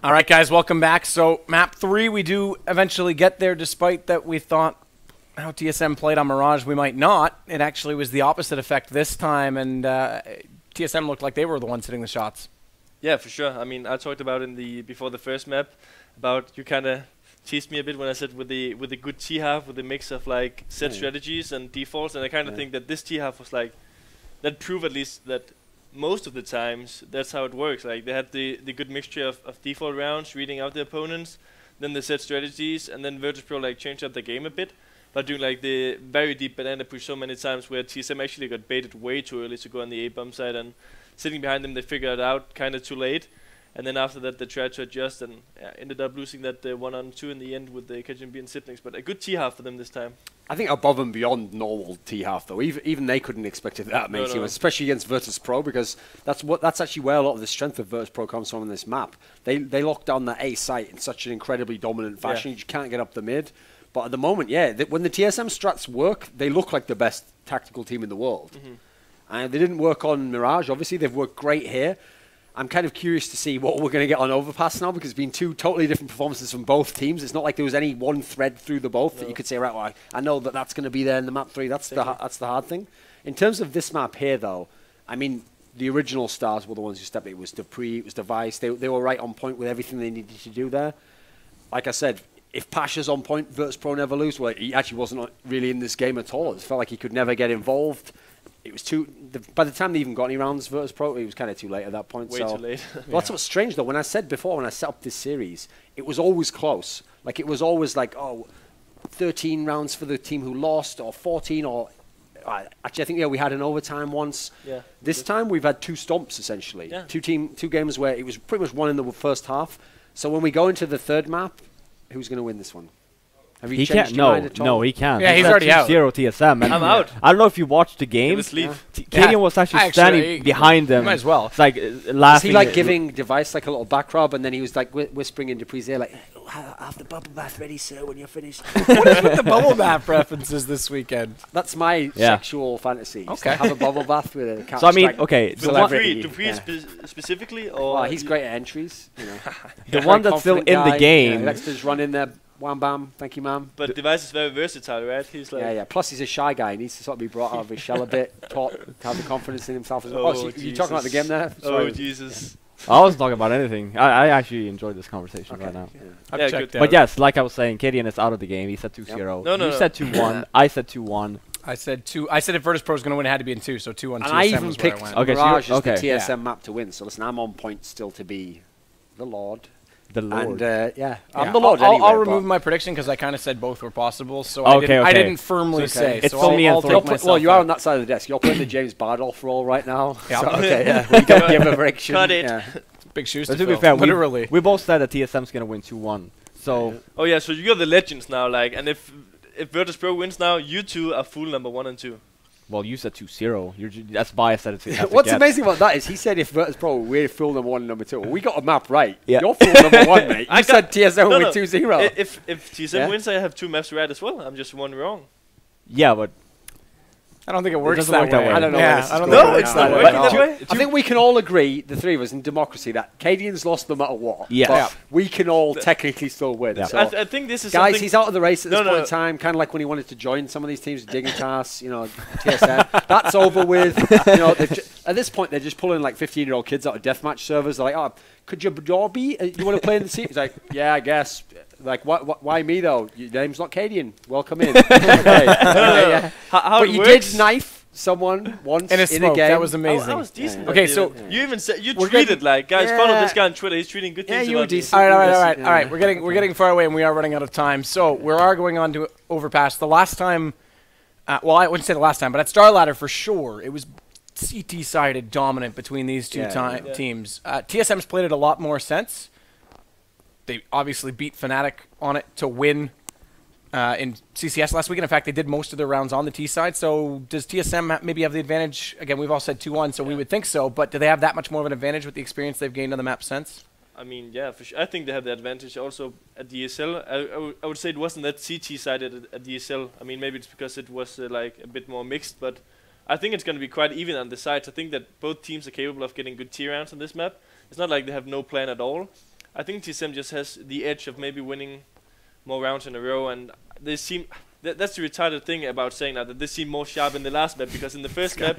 All right, guys, welcome back. So, map 3, we do eventually get there, despite that we thought how TSM played on Mirage, we might not. It actually was the opposite effect this time, and TSM looked like they were the ones hitting the shots. Yeah, for sure. I mean, I talked about before the first map about you kind of teased me a bit when I said with the good T half with the mix of like set strategies and defaults, and I kind of think that this T half was like that prove at least that most of the times that's how it works. Like they had the good mixture of default rounds, reading out the opponents, then the set strategies, and then Virtus.pro like changed up the game a bit by doing like the very deep banana push so many times where TSM actually got baited way too early to go on the A bomb side, and sitting behind them they figured it out kind of too late. And then after that, they tried to adjust and ended up losing that 1-on-2 in the end with the KGB and siblings. But a good T half for them this time. I think above and beyond normal T half though. Even they couldn't expect it that many teams, especially against Virtus.pro, because that's actually where a lot of the strength of Virtus.pro comes from in this map. They lock down that A site in such an incredibly dominant fashion. You can't get up the mid. But at the moment, when the TSM strats work, they look like the best tactical team in the world. And they didn't work on Mirage. Obviously, they've worked great here. I'm kind of curious to see what we're going to get on Overpass now, because it's been two totally different performances from both teams. It's not like there was any one thread through the both that you could say, right, well, I know that's going to be there in the map 3. That's the hard thing. In terms of this map here, though, I mean, the original stars were the ones who stepped in. It was dupreeh, it was Device. They were right on point with everything they needed to do there. Like I said, if Pasha's on point, Virtus.pro never lose. Well, he actually wasn't really in this game at all. It felt like he could never get involved. It was by the time they even got any rounds, Virtus.pro, it was kind of too late at that point. Way too late. Well, that's what's strange, though. When I said before, when I set up this series, it was always close. Like, it was always like, 13 rounds for the team who lost, or 14, or... actually, I think, we had an overtime once. Yeah. This time, we've had 2 stomps, essentially. Yeah. Two games where it was pretty much one in the first half. So when we go into the third map, who's going to win this one? Have you changed your mind at all? No, he can't. Yeah, he's already out. 2-0 TSM. And I'm out. I don't know if you watched the game. Let's leave. Cadian was actually standing behind them. Might as well. It's like Was laughing. he like giving Device like a little back rub, and then he was like whispering in Dupreeh's ear, like, have the bubble bath ready, sir, when you're finished. What is with the bubble bath references this weekend? That's my sexual fantasy. Okay. Have a bubble bath with a cat. So I mean, okay, With the one, Dupreeh specifically, or well, he's great at entries. You know. the one that's still in the game. He likes to just run in there. Wham bam, thank you, ma'am. But Device is very versatile, right? He's like Yeah. Plus, he's a shy guy. He needs to sort of be brought out of his shell a bit, taught to have the confidence in himself as well. Oh, So you talking about the game there? Oh, Jesus. I wasn't talking about anything. I actually enjoyed this conversation right now. I've checked out. But yes, like I was saying, Cadian is out of the game. He said 2-0. No, you said 2-1. I said 2-1. I said 2. I said if Virtus.pro was going to win, it had to be in 2, so 2-1 And TSM I even was where picked I went. Okay, so Mirage as the okay. TSM map to win. So listen, I'm on point still to be the Lord. The Lord. And I'm Yeah, the Lord I'll anyway. remove my prediction because I kind of said both were possible, so Okay, I okay. didn't firmly So say. it's so for me and I'll for take you. myself Well, you are out. on that side of the desk. You're playing the James Bardolph role right now. Yeah. So, okay, yeah. We got to give him a prediction. Cut it. Yeah. Big shoes But to to be fill. fair, literally. we both said that TSM's gonna win 2-1. So Oh yeah, so you're the legends now, like, and if Virtus.pro wins now, you two are fool number 1 and 2. well, you said 2-0. That's biased that it's. What's amazing about that is he said if Virtus.pro, we're fool number 1 and number 2. Well, we got a map right. Yeah. You're fool number 1, mate. I You said TSM No, with 2-0. If TSM Yeah? wins, I have 2 maps right as well. I'm just 1 wrong. Yeah, but I don't think it works doesn't that work that way. way. I don't know Yeah, where this is I don't going. know. No, it's not I working don't that know. way. I think we can all agree, the three of us in democracy, that Cadian's lost no matter what. Yes. But Yeah. we can all technically still win. Yeah. So. I think this is Guys, something he's out of the race at this No, no, point in time, kind of like when he wanted to join some of these teams, Dignitas, TSM. That's over with. At this point, they're just pulling like 15-year-old kids out of deathmatch servers. They're like, oh, could you be? You want to play in the team? He's like, yeah, I guess. Like, why me, though? Your name's not Cadian. Welcome in. Okay, yeah. how But it you works. did knife someone once In a in smoke. a game. That was amazing. I was decent. Yeah. Okay, that so- day. You even said you We're tweeted getting- like, guys, follow Yeah. this guy on Twitter. He's tweeting good Yeah, things you were about me. decent. All right. Yeah. All right. We're getting far away, and we are running out of time. So we are going on to Overpass. The last time, well, I wouldn't say the last time, but at Star Ladder for sure, it was CT-sided dominant between these two Yeah. teams. TSM's played it a lot more since. They obviously beat Fnatic on it to win in CCS last weekend. In fact, they did most of their rounds on the T side. So does TSM maybe have the advantage? Again, we've all said 2-1, so we would think so. But do they have that much more of an advantage with the experience they've gained on the map since? I mean, yeah, for sure. I think they have the advantage also at DSL. I would say it wasn't that CT sided at DSL. I mean, maybe it's because it was like a bit more mixed, but I think it's going to be quite even on the sides. I think that both teams are capable of getting good T rounds on this map. It's not like they have no plan at all. I think TSM just has the edge of maybe winning more rounds in a row, and they seem. That's the retarded thing about saying that they seem more sharp in the last map, because in the first map,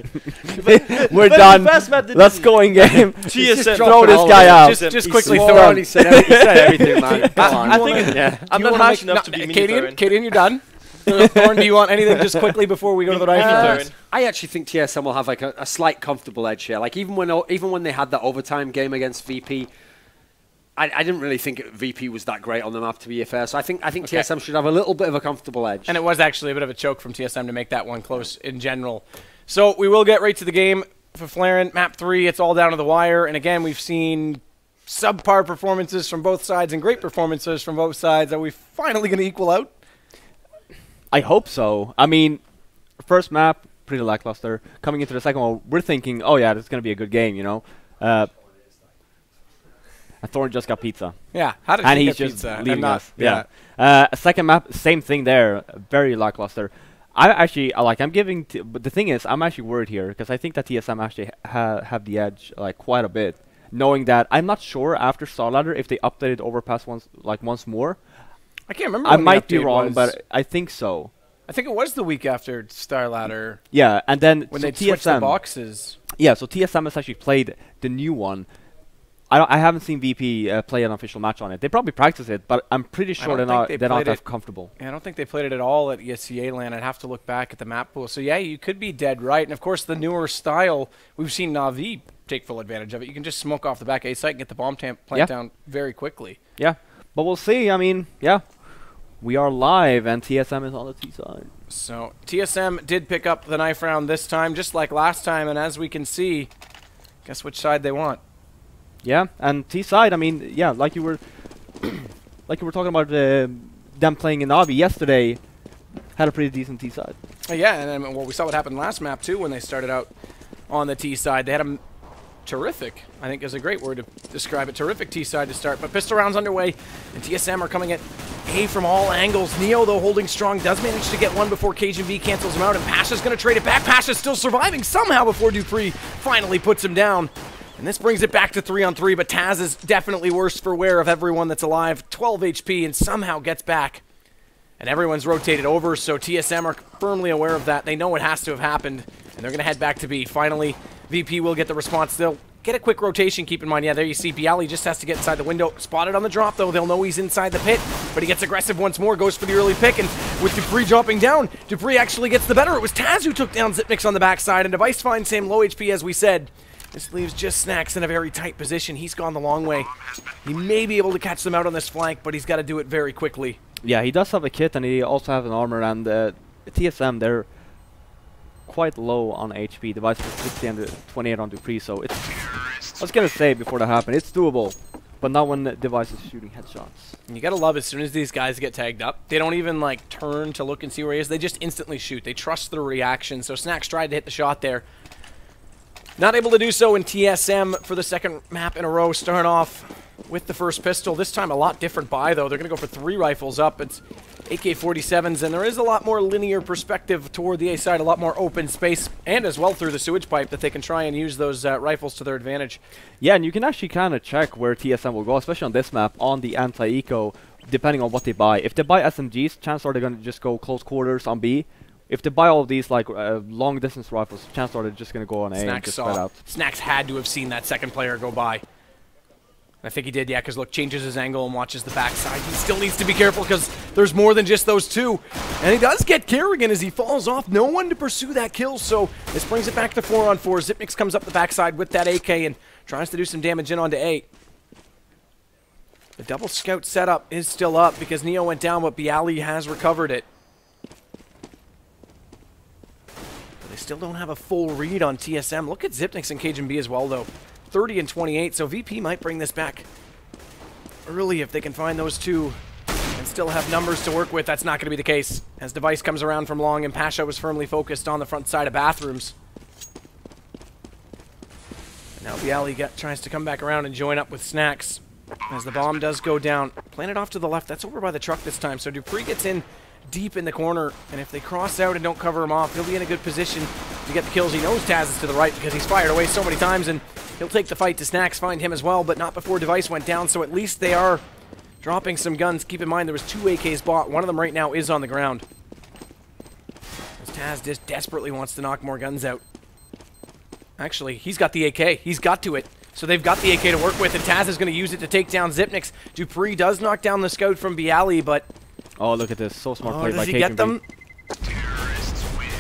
We're done. Let's go in game. TSM Throw this guy out. Just quickly, He Thorn. he said everything, man. Come on. I think I'm not harsh enough to be mini Thorin. Kaden, you're done. Thorn, do you want anything just quickly before we go to the rifle turn? I actually think TSM will have like a slight comfortable edge here. Like even when they had that overtime game against VP, I didn't really think VP was that great on the map, to be fair. So I think TSM should have a little bit of a comfortable edge. And it was actually a bit of a choke from TSM to make that one close in general. So we will get right to the game for Flaren. Map 3, it's all down to the wire. And again, we've seen subpar performances from both sides and great performances from both sides. Are we finally going to equal out? I hope so. I mean, first map, pretty lackluster. Coming into the second one, we're thinking, oh yeah, this is going to be a good game, you know. And Thorn just got pizza. Yeah, how did and he he's get just pizza? leaving us. Yeah. Second map, same thing there. Very lackluster. I'm giving. But the thing is, I'm actually worried here because I think that TSM actually have the edge like quite a bit. Knowing that, I'm not sure after Starladder if they updated Overpass once more. I can't remember. I when the might be update wrong, was. but I think so. I think it was the week after Starladder Yeah, and then when so they switched the TSM boxes. Yeah, so TSM has actually played the new one. I haven't seen VP play an official match on it. They probably practice it, but I'm pretty sure they're not that comfortable. Yeah, I don't think they played it at all at ESCA LAN. I'd have to look back at the map pool. So yeah, you could be dead right. And of course, the newer style, we've seen Na'Vi take full advantage of it. You can just smoke off the back A site and get the bomb plant down very quickly. Yeah, but we'll see. I mean, yeah, we are live, and TSM is on the T side. So TSM did pick up the knife round this time, just like last time. And as we can see, guess which side they want. Yeah, and T side. I mean, yeah, like you were talking about them playing in Na'Vi yesterday, had a pretty decent T side. Yeah, and well, we saw what happened last map too when they started out on the T side. They had a terrific, I think is a great word to describe it, terrific T side to start. But pistol rounds underway, and TSM are coming at A from all angles. Neo, though, holding strong, does manage to get one before Cajun V cancels him out, and Pasha's going to trade it back. Pasha's still surviving somehow before dupreeh finally puts him down. And this brings it back to 3-on-3, but Taz is definitely worse for wear of everyone that's alive. 12 HP and somehow gets back. And everyone's rotated over, so TSM are firmly aware of that. They know it has to have happened, and they're going to head back to B. Finally, VP will get the response. They'll get a quick rotation, keep in mind. Yeah, there you see Bialy just has to get inside the window. Spotted on the drop, though. They'll know he's inside the pit, but he gets aggressive once more, goes for the early pick, and with dupreeh dropping down, dupreeh actually gets the better. It was Taz who took down Xyp9x on the backside, and Device finds same low HP as we said. This leaves just Snax in a very tight position. He's gone the long way. He may be able to catch them out on this flank, but he's got to do it very quickly. Yeah, he does have a kit, and he also has an armor, and TSM, they're quite low on HP. Device is 60 and 28 on dupreeh, so it's... I was going to say before that happened, it's doable, but not when the Device is shooting headshots. And you got to love as soon as these guys get tagged up, they don't even like turn to look and see where he is. They just instantly shoot. They trust the reaction, so Snax tried to hit the shot there. Not able to do so in TSM for the second map in a row, starting off with the first pistol. This time a lot different buy, though. They're going to go for 3 rifles up. It's AK-47s, and there is a lot more linear perspective toward the A side, a lot more open space, and as well through the sewage pipe that they can try and use those rifles to their advantage. Yeah, and you can actually kind of check where TSM will go, especially on this map, on the anti-eco, depending on what they buy. If they buy SMGs, chances are they're going to just go close quarters on B. If they buy all of these like long distance rifles, chances are they're just going to go on A and just spread out. Snax had to have seen that second player go by. I think he did, yeah, because look, changes his angle and watches the backside. He still needs to be careful because there's more than just those two. And he does get Kerrigan as he falls off. No one to pursue that kill, so this brings it back to 4-on-4. Xyp9x comes up the backside with that AK and tries to do some damage in onto A. The double scout setup is still up because Neo went down, but Bialy has recovered it. But they still don't have a full read on TSM. Look at Xyp9x and Cajun B as well, though. 30 and 28, so VP might bring this back early if they can find those two and still have numbers to work with. That's not going to be the case as Device comes around from long and Pasha was firmly focused on the front side of bathrooms. And now Bialy tries to come back around and join up with Snax as the bomb does go down. Planted off to the left. That's over by the truck this time, so dupreeh gets in deep in the corner, and if they cross out and don't cover him off, he'll be in a good position to get the kills. He knows Taz is to the right because he's fired away so many times, and He'll take the fight to Snacks, find him as well, but not before Device went down, so at least they are dropping some guns. Keep in mind there was 2 AKs bought. One of them right now is on the ground. As Taz just desperately wants to knock more guns out. Actually, he's got the AK. He's got to it. So they've got the AK to work with, and Taz is going to use it to take down Xyp9x. Dupree does knock down the scout from Bialy, but... Oh, look at this. So smart play by does he KJB. get them?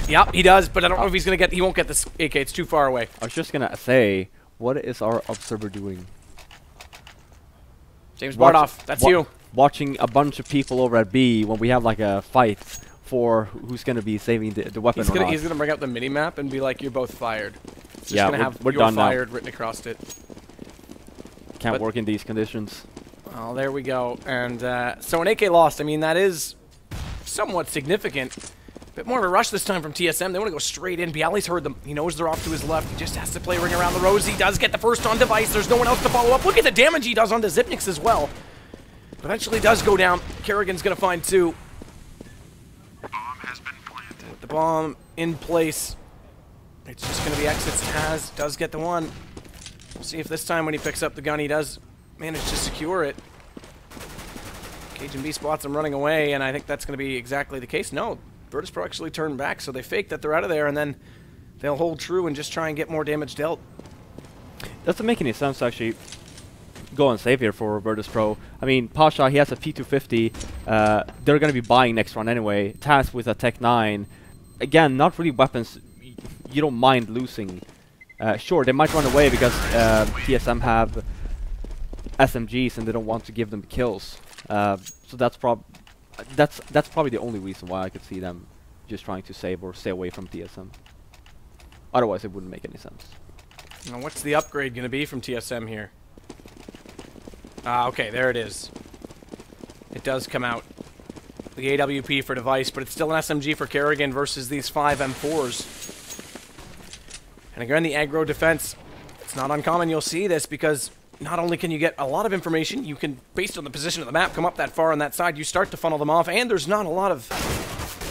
Yep, he does, but I don't know if he's going to get... He won't get this AK. It's too far away. I was just going to say, what is our observer doing? James Bardoff, that's you. Watching a bunch of people over at B when we have like a fight for who's going to be saving the weapon He's or not. gonna bring up the mini-map and be like, you're both fired. It's just Yeah, going to have we're you're done now. fired written across it. Can't but- work in these conditions. Oh, there we go. And so an AK lost. I mean, that is somewhat significant. A bit more of a rush this time from TSM. They want to go straight in. Bialy's heard them. He knows they're off to his left. He just has to play ring around the rose. He does get the first on Device. There's no one else to follow up. Look at the damage he does onto Xyp9x as well. Eventually does go down. Kerrigan's going to find 2. With the bomb in place, it's just going to be exits. Taz does get the 1. We'll see if this time when he picks up the gun, he does manage to secure it. KJB spots him running away, and I think that's going to be exactly the case. No, Virtus.pro actually turned back, so they fake that they're out of there, and then they'll hold true and just try and get more damage dealt. Doesn't make any sense to actually go and save here for Virtus.pro. I mean, Pasha, he has a P250. They're going to be buying next round anyway. Taz with a Tech 9. Again, not really weapons you don't mind losing. Sure, they might run away because TSM have SMGs and they don't want to give them kills. So that's probably the only reason why I could see them just trying to save or stay away from TSM. Otherwise, it wouldn't make any sense. Now, what's the upgrade going to be from TSM here? Okay, there it is. It does come out. The AWP for Device, but it's still an SMG for Kerrigan versus these 5 M4s. And again, the aggro defense, it's not uncommon you'll see this because not only can you get a lot of information, you can, based on the position of the map, come up that far on that side, you start to funnel them off, and there's not a lot of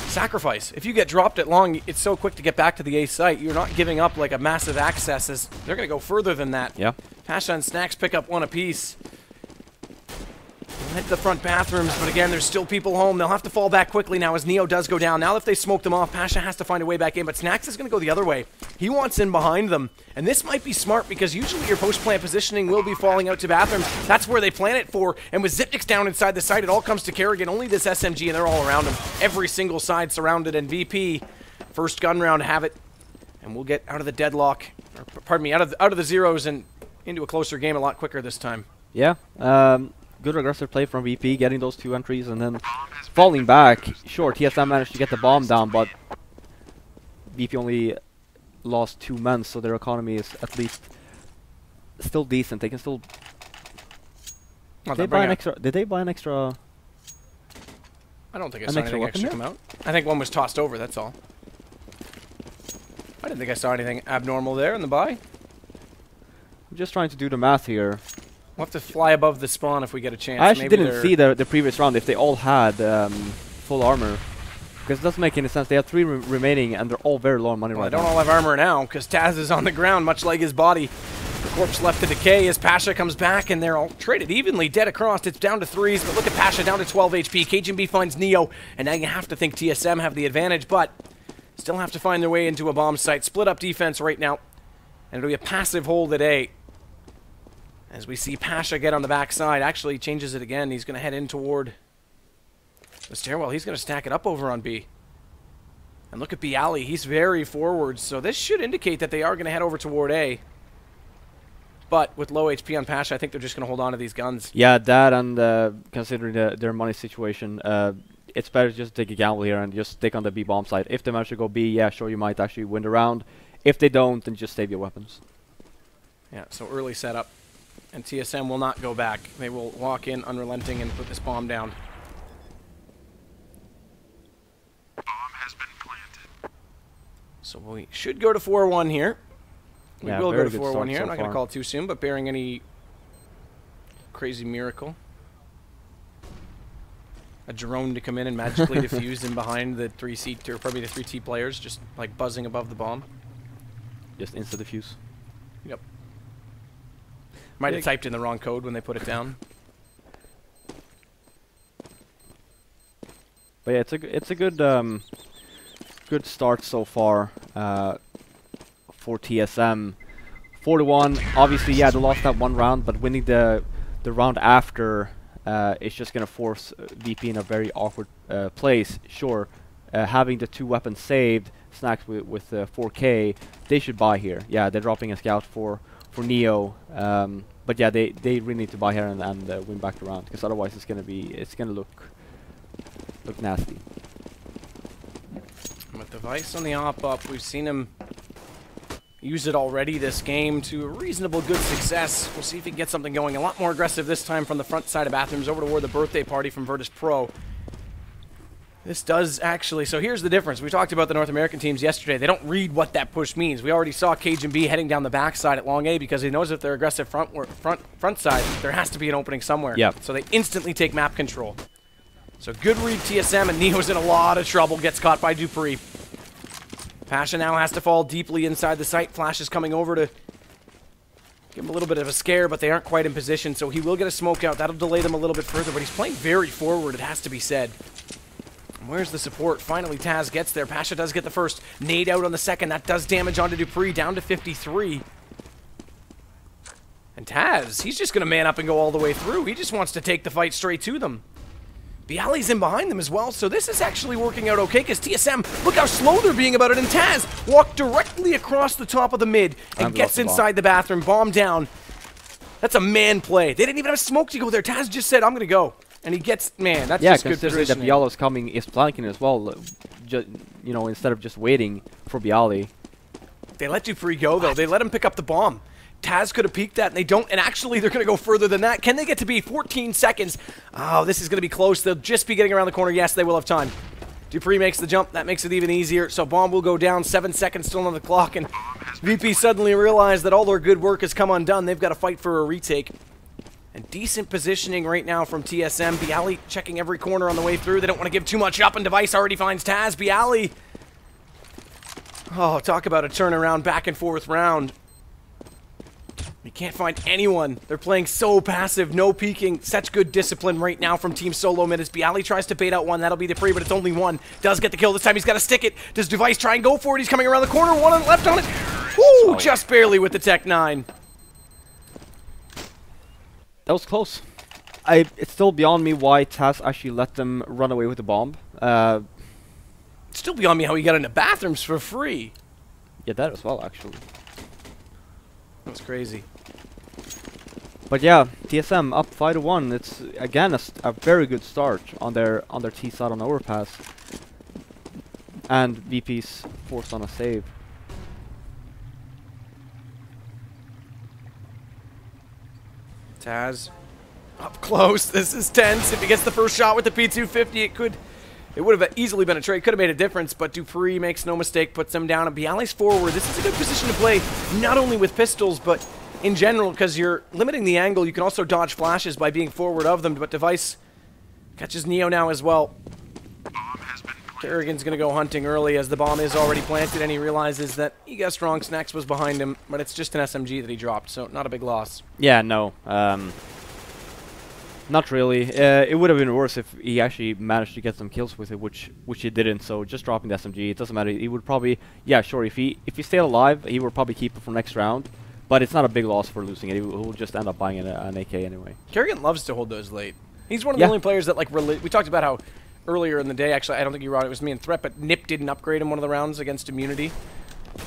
sacrifice. If you get dropped at long, it's so quick to get back to the A site, you're not giving up like a massive access, as they're going to go further than that. Yeah. Pasha and Snacks pick up 1 apiece. Head to the front bathrooms, but again, there's still people home. They'll have to fall back quickly now as Neo does go down. Now if they smoke them off, Pasha has to find a way back in, but Snacks is going to go the other way. He wants in behind them, and this might be smart because usually your post-plant positioning will be falling out to bathrooms. That's where they plan it for, and with Xyp9x down inside the site, it all comes to Kerrigan. Only this SMG, and they're all around him. Every single side surrounded, and VP, first gun round, have it, and we'll get out of the deadlock, or pardon me, out of the zeros and into a closer game a lot quicker this time. Yeah. Good aggressive play from VP, getting those 2 entries and then falling back. Sure, TSM managed to get the bomb down, but VP only lost 2 men, so their economy is at least still decent. They can still... Did they buy an extra... I don't think I An saw extra anything weapon extra there? come out. I think one was tossed over, that's all. I didn't think I saw anything abnormal there in the buy. I'm just trying to do the math here. We'll have to fly above the spawn if we get a chance. I actually Maybe didn't see the previous round if they all had full armor. Because it doesn't make any sense. They have 3 remaining and they're all very low on money Well, right they don't now. all have armor now because Taz is on the ground, much like his body. The corpse left to decay as Pasha comes back, and they're all traded evenly, dead across. It's down to 3s, but look at Pasha down to 12 HP. KJB finds Neo, and now you have to think TSM have the advantage, but still have to find their way into a bomb site. Split up defense right now, and it'll be a passive hold at A. As we see Pasha get on the backside, actually changes it again. He's going to head in toward the stairwell. He's going to stack it up over on B. And look at Bialy. He's very forward, so this should indicate that they are going to head over toward A. But with low HP on Pasha, I think they're just going to hold on to these guns. Yeah, that and considering their money situation, it's better just to take a gamble here and just stick on the B bomb side. If they manage to go B, yeah, sure, you might actually win the round. If they don't, then just save your weapons. Yeah, so early setup. And TSM will not go back. They will walk in unrelenting and put this bomb down. Bomb has been planted. So we should go to 4-1 here. We Yeah, will go very to good 4-1 start here. so I'm not going to far. call it too soon, but bearing any crazy miracle. A drone to come in and magically defuse in behind the 3C, or probably the 3T players, just like buzzing above the bomb. Just insta-defuse. Yep. Might have typed in the wrong code when they put it down. But yeah, it's a good good start so far for TSM. 4-1. Obviously, yeah, they lost that one round, but winning the round after is just gonna force VP in a very awkward place. Sure, having the 2 weapons saved, Snacks with 4K, they should buy here. Yeah, they're dropping a scout for Neo. But yeah, they really need to buy here and win back the round, because otherwise it's gonna look nasty. With Device on the op-up, we've seen him use it already this game to a reasonable good success. We'll see if he can get something going. A lot more aggressive this time from the front side of Bathrooms over toward the birthday party from Virtus Pro. This does actually, so here's the difference. We talked about the North American teams yesterday. They don't read what that push means. We already saw Cajun B heading down the backside at Long A because he knows if they're aggressive front side, there has to be an opening somewhere. Yep. So they instantly take map control. So good read TSM, and Neo's in a lot of trouble, gets caught by dupreeh. Pasha now has to fall deeply inside the site. Flash is coming over to give him a little bit of a scare, but they aren't quite in position, so he will get a smoke out. That'll delay them a little bit further, but he's playing very forward, it has to be said. Where's the support? Finally, Taz gets there. Pasha does get the first. Nade out on the second. That does damage onto dupreeh, down to 53. And Taz, he's just going to man up and go all the way through. He just wants to take the fight straight to them. Bially's in behind them as well, so this is actually working out okay, because TSM, look how slow they're being about it, and Taz walked directly across the top of the mid and gets inside the bathroom, bomb down. That's a man play. They didn't even have smoke to go there. Taz just said, I'm going to go. And he gets, man, that's just good positioning. Yeah, considering that Bially's coming, is flanking as well, you know, instead of just waiting for Bially. They let dupreeh go, though. They let him pick up the bomb. Taz could have peeked that, and they don't. And actually, they're going to go further than that. Can they get to be 14 seconds? Oh, this is going to be close. They'll just be getting around the corner. Yes, they will have time. dupreeh makes the jump. That makes it even easier. So bomb will go down. 7 seconds still on the clock. And VP suddenly realized that all their good work has come undone. They've got to fight for a retake. And decent positioning right now from TSM. Bially checking every corner on the way through. They don't want to give too much up, and Device already finds Taz. Bially. Oh, talk about a turnaround back and forth round. You can't find anyone. They're playing so passive, no peeking. Such good discipline right now from Team Solo Mid as Bially tries to bait out one. That'll be dupreeh, but it's only one. Does get the kill this time. He's got to stick it. Does Device try and go for it? He's coming around the corner. One on the left on it. Woo! Just barely with the Tech 9. That was close. It's still beyond me why Taz actually let them run away with the bomb. It's still beyond me how he got into bathrooms for free. Yeah, that as well, actually. That's crazy. But yeah, TSM up 5-1. It's again a very good start on their T side on overpass. And VP's forced on a save. Taz up close. This is tense. If he gets the first shot with the P250, it would have easily been a trade. Could have made a difference, but dupreeh makes no mistake, puts them down. And Bially's forward. This is a good position to play, not only with pistols, but in general, because you're limiting the angle. You can also dodge flashes by being forward of them, but Device catches Neo now as well. Kerrigan's going to go hunting early as the bomb is already planted, and he realizes that he guessed wrong. Snacks was behind him, but it's just an SMG that he dropped, so not a big loss. Yeah, no. Not really. It would have been worse if he actually managed to get some kills with it, which he didn't. So just dropping the SMG, it doesn't matter. He would probably, yeah, sure. If he stayed alive, he would probably keep it for next round. But it's not a big loss for losing it. He will just end up buying an AK anyway. Kerrigan loves to hold those late. He's one of the only players that like we talked about how earlier in the day. Actually, I don't think you were on. It was me and Threat, but Nip didn't upgrade him one of the rounds against Immunity.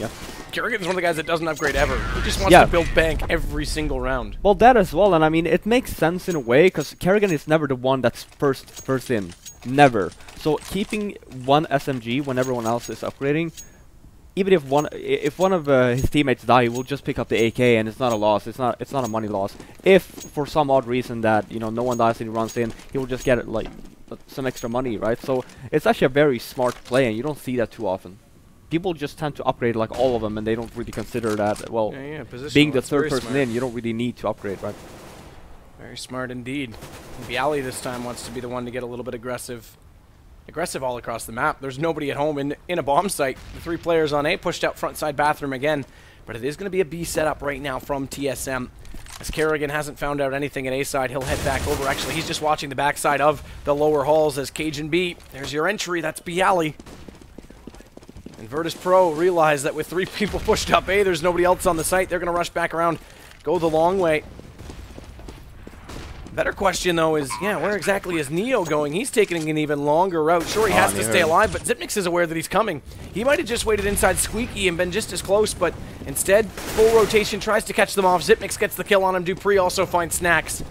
Yeah. Kerrigan's one of the guys that doesn't upgrade ever. He just wants to build bank every single round. Well, that as well, and I mean, it makes sense in a way, because Kerrigan is never the one that's first in. Never. So keeping one SMG when everyone else is upgrading, even if one of his teammates die, he will just pick up the AK, and it's not a loss. It's not a money loss. If for some odd reason that no one dies and he runs in, he will just get like some extra money, right? So it's actually a very smart play, and you don't see that too often. People just tend to upgrade like all of them, and they don't really consider that, well, being the third person in, you don't really need to upgrade, right? Very smart indeed. Bially this time wants to be the one to get a little bit aggressive all across the map. There's nobody at home in a bomb site. The 3 players on A pushed out front side bathroom again, but it is going to be a B setup right now from TSM. As Kerrigan hasn't found out anything at A side, he'll head back over. Actually, he's just watching the backside of the lower halls as Cajun B. There's your entry. That's Bialy. And Virtus Pro realize that with 3 people pushed up A, there's nobody else on the site. They're going to rush back around, go the long way. Better question, though, is, yeah, where exactly is Neo going? He's taking an even longer route. Sure, he has to stay alive, but Xyp9x is aware that he's coming. He might have just waited inside Squeaky and been just as close, but instead, full rotation tries to catch them off. Xyp9x gets the kill on him. Dupree also finds Snacks.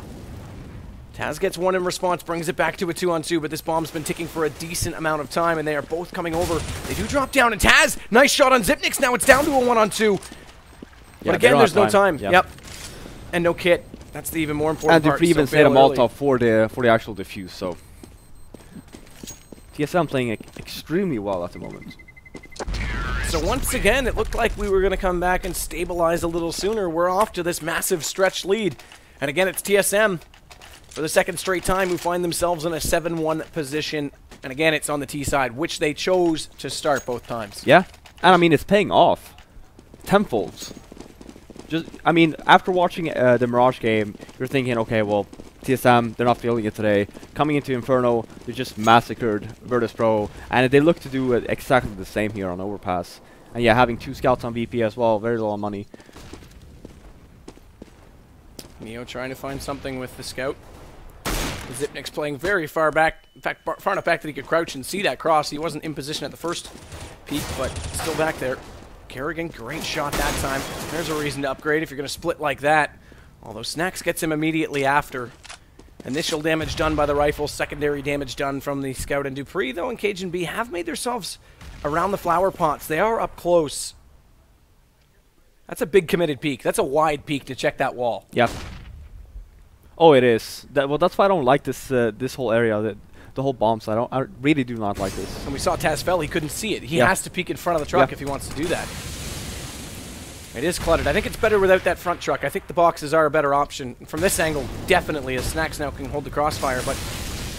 Taz gets one in response, brings it back to a 2-on-2, but this bomb's been ticking for a decent amount of time, and they are both coming over. They do drop down, and Taz, nice shot on Xyp9x. Now it's down to a 1-on-2. But again, there's no time. Yep. And no kit. That's the even more important part. And Dupree even set a Molotov for the actual defuse, so TSM playing extremely well at the moment. So once again, it looked like we were going to come back and stabilize a little sooner. We're off to this massive stretch lead. And again, it's TSM for the second straight time who find themselves in a 7-1 position. And again, it's on the T side, which they chose to start both times. Yeah, and I mean, it's paying off tenfold. Just, I mean, after watching the Mirage game, you're thinking, okay, well, TSM, they're not feeling it today. Coming into Inferno, they just massacred Virtus Pro, and they look to do exactly the same here on Overpass. And yeah, having 2 scouts on VP as well, very low on money. Neo trying to find something with the scout. Xyp9x playing very far back, in fact, far enough back that he could crouch and see that cross. He wasn't in position at the first peak, but still back there. Kerrigan, great shot that time. There's a reason to upgrade if you're going to split like that. Although Snacks gets him immediately after. Initial damage done by the rifle, secondary damage done from the scout and Dupree, though, and Cajun B have made themselves around the flower pots. They are up close. That's a big committed peek. That's a wide peek to check that wall. Yep. Oh, it is. Well, that's why I don't like this this whole area. The whole bomb site. I really do not like this. And we saw Taz fell, he couldn't see it. He has to peek in front of the truck if he wants to do that. It is cluttered. I think it's better without that front truck. I think the boxes are a better option. From this angle, definitely, as Snacks now can hold the crossfire, but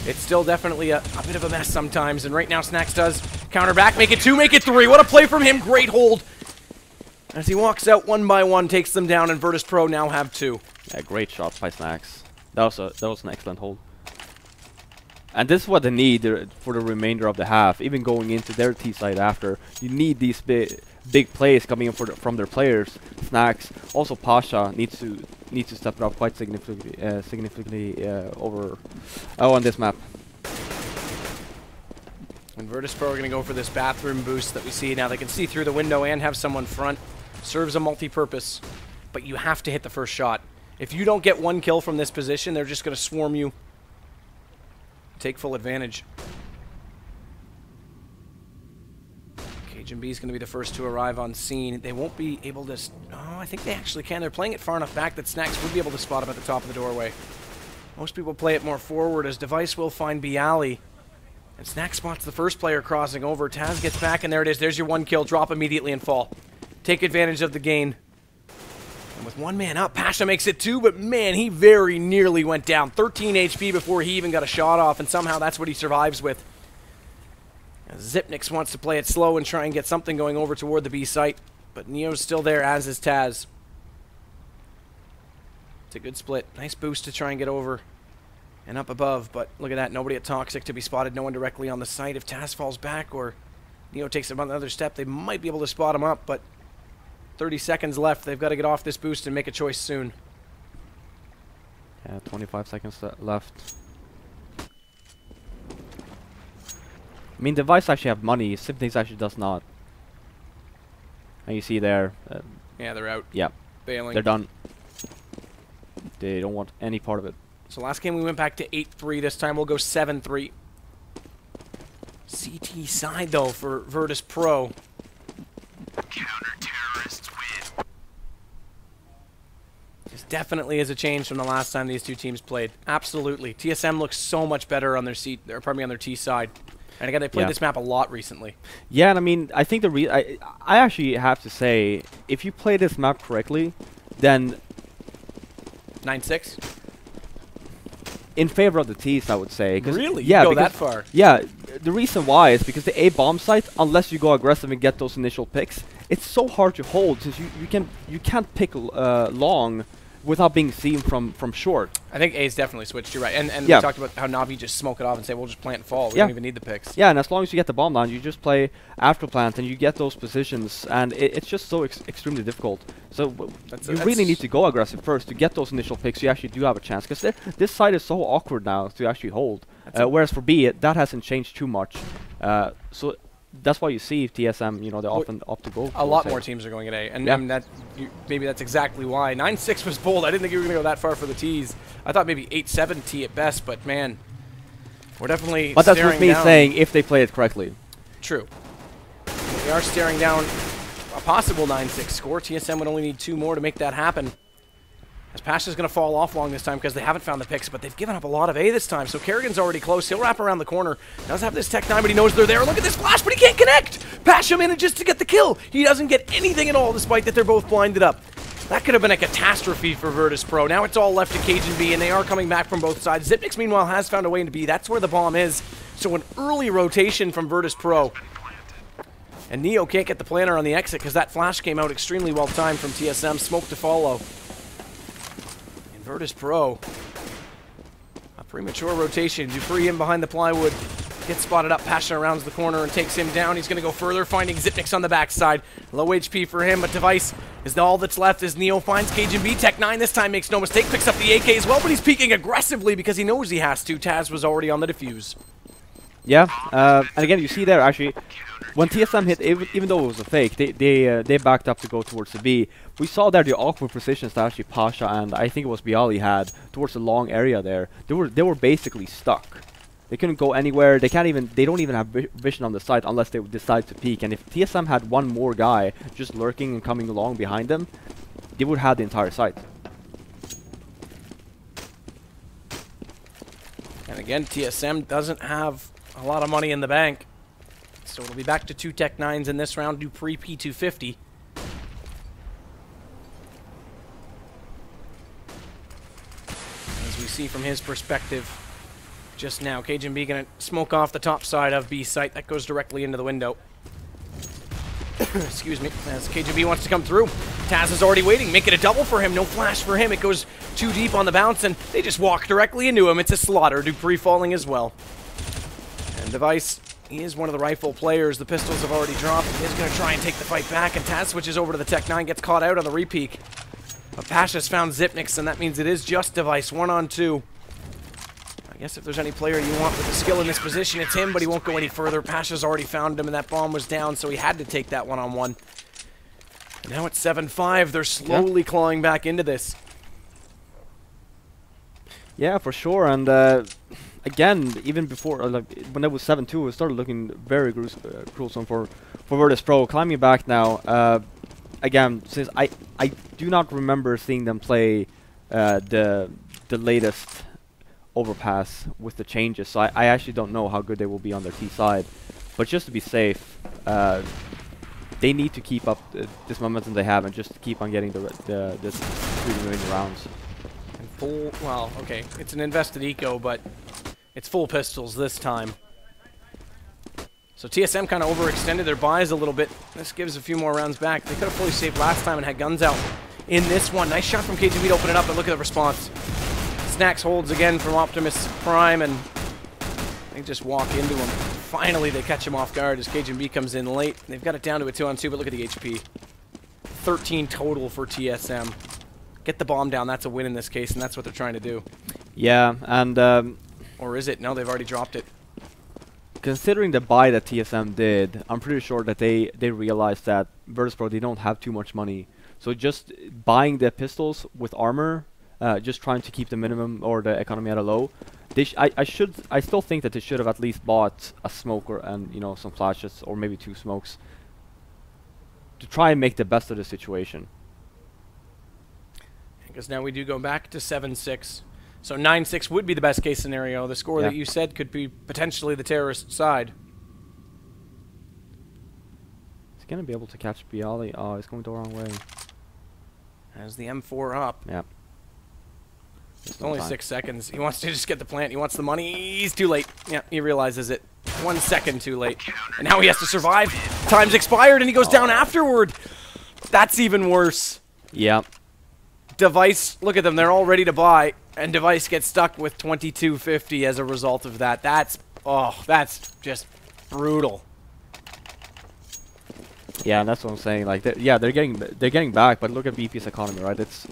it's still definitely a bit of a mess sometimes. And right now, Snacks does counter back, make it 2, make it 3. What a play from him. Great hold. As he walks out one by one, takes them down, and Virtus Pro now have 2. Yeah, great shot by Snacks. That was an excellent hold. And this is what they need for the remainder of the half. Even going into their T side after, you need these big plays coming in from their players. Snacks, also Pasha needs to step it up quite significantly over on this map. And Virtus Pro are going to go for this bathroom boost that we see now. They can see through the window and have someone front. Serves a multi-purpose, but you have to hit the first shot. If you don't get 1 kill from this position, they're just going to swarm you. Take full advantage. Cajun B is going to be the first to arrive on scene. They won't be able to... Oh, I think they actually can. They're playing it far enough back that Snacks would be able to spot him at the top of the doorway. Most people play it more forward as Device will find Bialy. And Snacks spots the first player crossing over. Taz gets back, and there it is. There's your 1 kill. Drop immediately and fall. Take advantage of the gain. And with 1 man up, Pasha makes it 2, but man, he very nearly went down. 13 HP before he even got a shot off, and somehow that's what he survives with. Xyp9x wants to play it slow and try and get something going over toward the B site, but Neo's still there, as is Taz. It's a good split. Nice boost to try and get over and up above, but look at that. Nobody at Toxic to be spotted. No one directly on the site. If Taz falls back or Neo takes another step, they might be able to spot him up, but 30 seconds left. They've got to get off this boost and make a choice soon. Yeah, 25 seconds left. I mean, Device actually have money. Xyp9x actually does not. And you see there. Yeah, they're out. Yeah. Bailing. They're done. They don't want any part of it. So last game we went back to 8-3. This time we'll go 7-3. CT side, though, for Virtus Pro. Counter-terrorists win. This definitely is a change from the last time these two teams played. Absolutely. TSM looks so much better on their on their T side. And again, they played this map a lot recently. Yeah, and I mean, I think I actually have to say, if you play this map correctly, then 9-6. In favor of the T's, I would say. Really? Yeah, you go that far? Yeah, the reason why is because the A bomb site, unless you go aggressive and get those initial picks, it's so hard to hold because you can't pick long without being seen from short. I think A's definitely switched. You're right. And Yeah. we talked about how Na'Vi just smoke it off and say, we'll just plant and fall. We Yeah. don't even need the picks. Yeah, and as long as you get the bomb down, you just play after plant and you get those positions, and it's just so extremely difficult. So you really need to go aggressive first to get those initial picks. So you actually do have a chance, because this side is so awkward now to actually hold. Whereas for B, that hasn't changed too much. So that's why you see TSM, you know, they often opt to go. A lot more teams are going at A, and Yeah. I mean, maybe that's exactly why. 9-6 was bold. I didn't think you were going to go that far for the T's. I thought maybe 8-7 T at best, but man, we're definitely But that's staring with me down. saying if they play it correctly. True. We are staring down a possible 9-6 score. TSM would only need 2 more to make that happen. As Pasha's going to fall off long this time because they haven't found the picks, but they've given up a lot of A this time. So Kerrigan's already close. He'll wrap around the corner. Does have this Tech 9, but he knows they're there. Look at this flash, but he can't connect. Pasha manages to get the kill. He doesn't get anything at all, despite that they're both blinded up. That could have been a catastrophe for Virtus.pro. Now it's all left to Cajun B, and they are coming back from both sides. Xyp9x, meanwhile, has found a way into B. That's where the bomb is. So an early rotation from Virtus.pro. And Neo can't get the planner on the exit because that flash came out extremely well timed from TSM. Smoke to follow. And Virtus.pro. A premature rotation. Dupree in behind the plywood. Gets spotted up. Pasha rounds the corner and takes him down. He's going to go further, finding Xyp9x on the backside. Low HP for him, but Device is all that's left as Neo finds Cajun B. Tech 9 this time makes no mistake. Picks up the AK as well, but he's peeking aggressively because he knows he has to. Taz was already on the defuse. Yeah, and again, you see there actually, when TSM hit, even though it was a fake, they backed up to go towards the B. We saw there the awkward positions that actually Pasha and I think it was Bialy had towards the long area there. They were basically stuck. They couldn't go anywhere. They don't even have vision on the site unless they decide to peek. And if TSM had one more guy just lurking and coming along behind them, they would have the entire site. And again, TSM doesn't have a lot of money in the bank. So it'll be back to 2 Tech 9s in this round. Dupree P250. As we see from his perspective just now, Cajun B gonna smoke off the top side of B site. That goes directly into the window. Excuse me, as Cajun B wants to come through. Taz is already waiting, make it a double for him, no flash for him. It goes too deep on the bounce, and they just walk directly into him. It's a slaughter, Dupree falling as well. And Device, he is one of the rifle players. The pistols have already dropped. He's going to try and take the fight back, and Taz switches over to the Tech 9, gets caught out on the repeak. But Pasha's found Xyp9x, and that means it is just Device, 1-on-2. I guess if there's any player you want with the skill in this position, it's him, but he won't go any further. Pasha's already found him, and that bomb was down, so he had to take that 1-on-1. And now it's 7-5. They're slowly clawing back into this. Yeah, for sure. And again, even before, like, when it was 7-2, it started looking very gruesome for Virtus.pro. Climbing back now. Again, since I do not remember seeing them play the latest overpass with the changes, so I actually don't know how good they will be on their T side. But just to be safe, they need to keep up this momentum they have and just keep on getting this 3 remaining rounds. And full, well, okay, it's an invested eco, but it's full pistols this time. So TSM kind of overextended their buys a little bit. This gives a few more rounds back. They could have fully saved last time and had guns out in this one. Nice shot from KGB to open it up, and look at the response. Snacks holds again from Optimus Prime, and they just walk into him. Finally, they catch him off guard as KGB comes in late. They've got it down to a 2-on-2, but look at the HP. 13 total for TSM. Get the bomb down. That's a win in this case, and that's what they're trying to do. Yeah, and Or is it? No, they've already dropped it. considering the buy that TSM did, I'm pretty sure that they realized that Virtus.pro, they don't have too much money. So just buying the pistols with armor, just trying to keep the minimum or the economy at a low. I still think that they should have at least bought a smoker and, you know, some flashes or maybe 2 smokes to try and make the best of the situation. Because now we do go back to 7-6. So 9-6 would be the best case scenario. The score that you said could be potentially the terrorist side. He's going to be able to catch Bialy. Oh, he's going the wrong way. As the M4 up. Yeah. It's only 6 seconds. He wants to just get the plant. He wants the money. He's too late. Yeah, he realizes it. 1 second too late. And now he has to survive. Time's expired and he goes down afterward. That's even worse. Yeah. Device, look at them. They're all ready to buy. And Device gets stuck with 2250 as a result of that. That's just brutal. Yeah, and that's what I'm saying. Like, they're getting back, but look at VP's economy, right? It's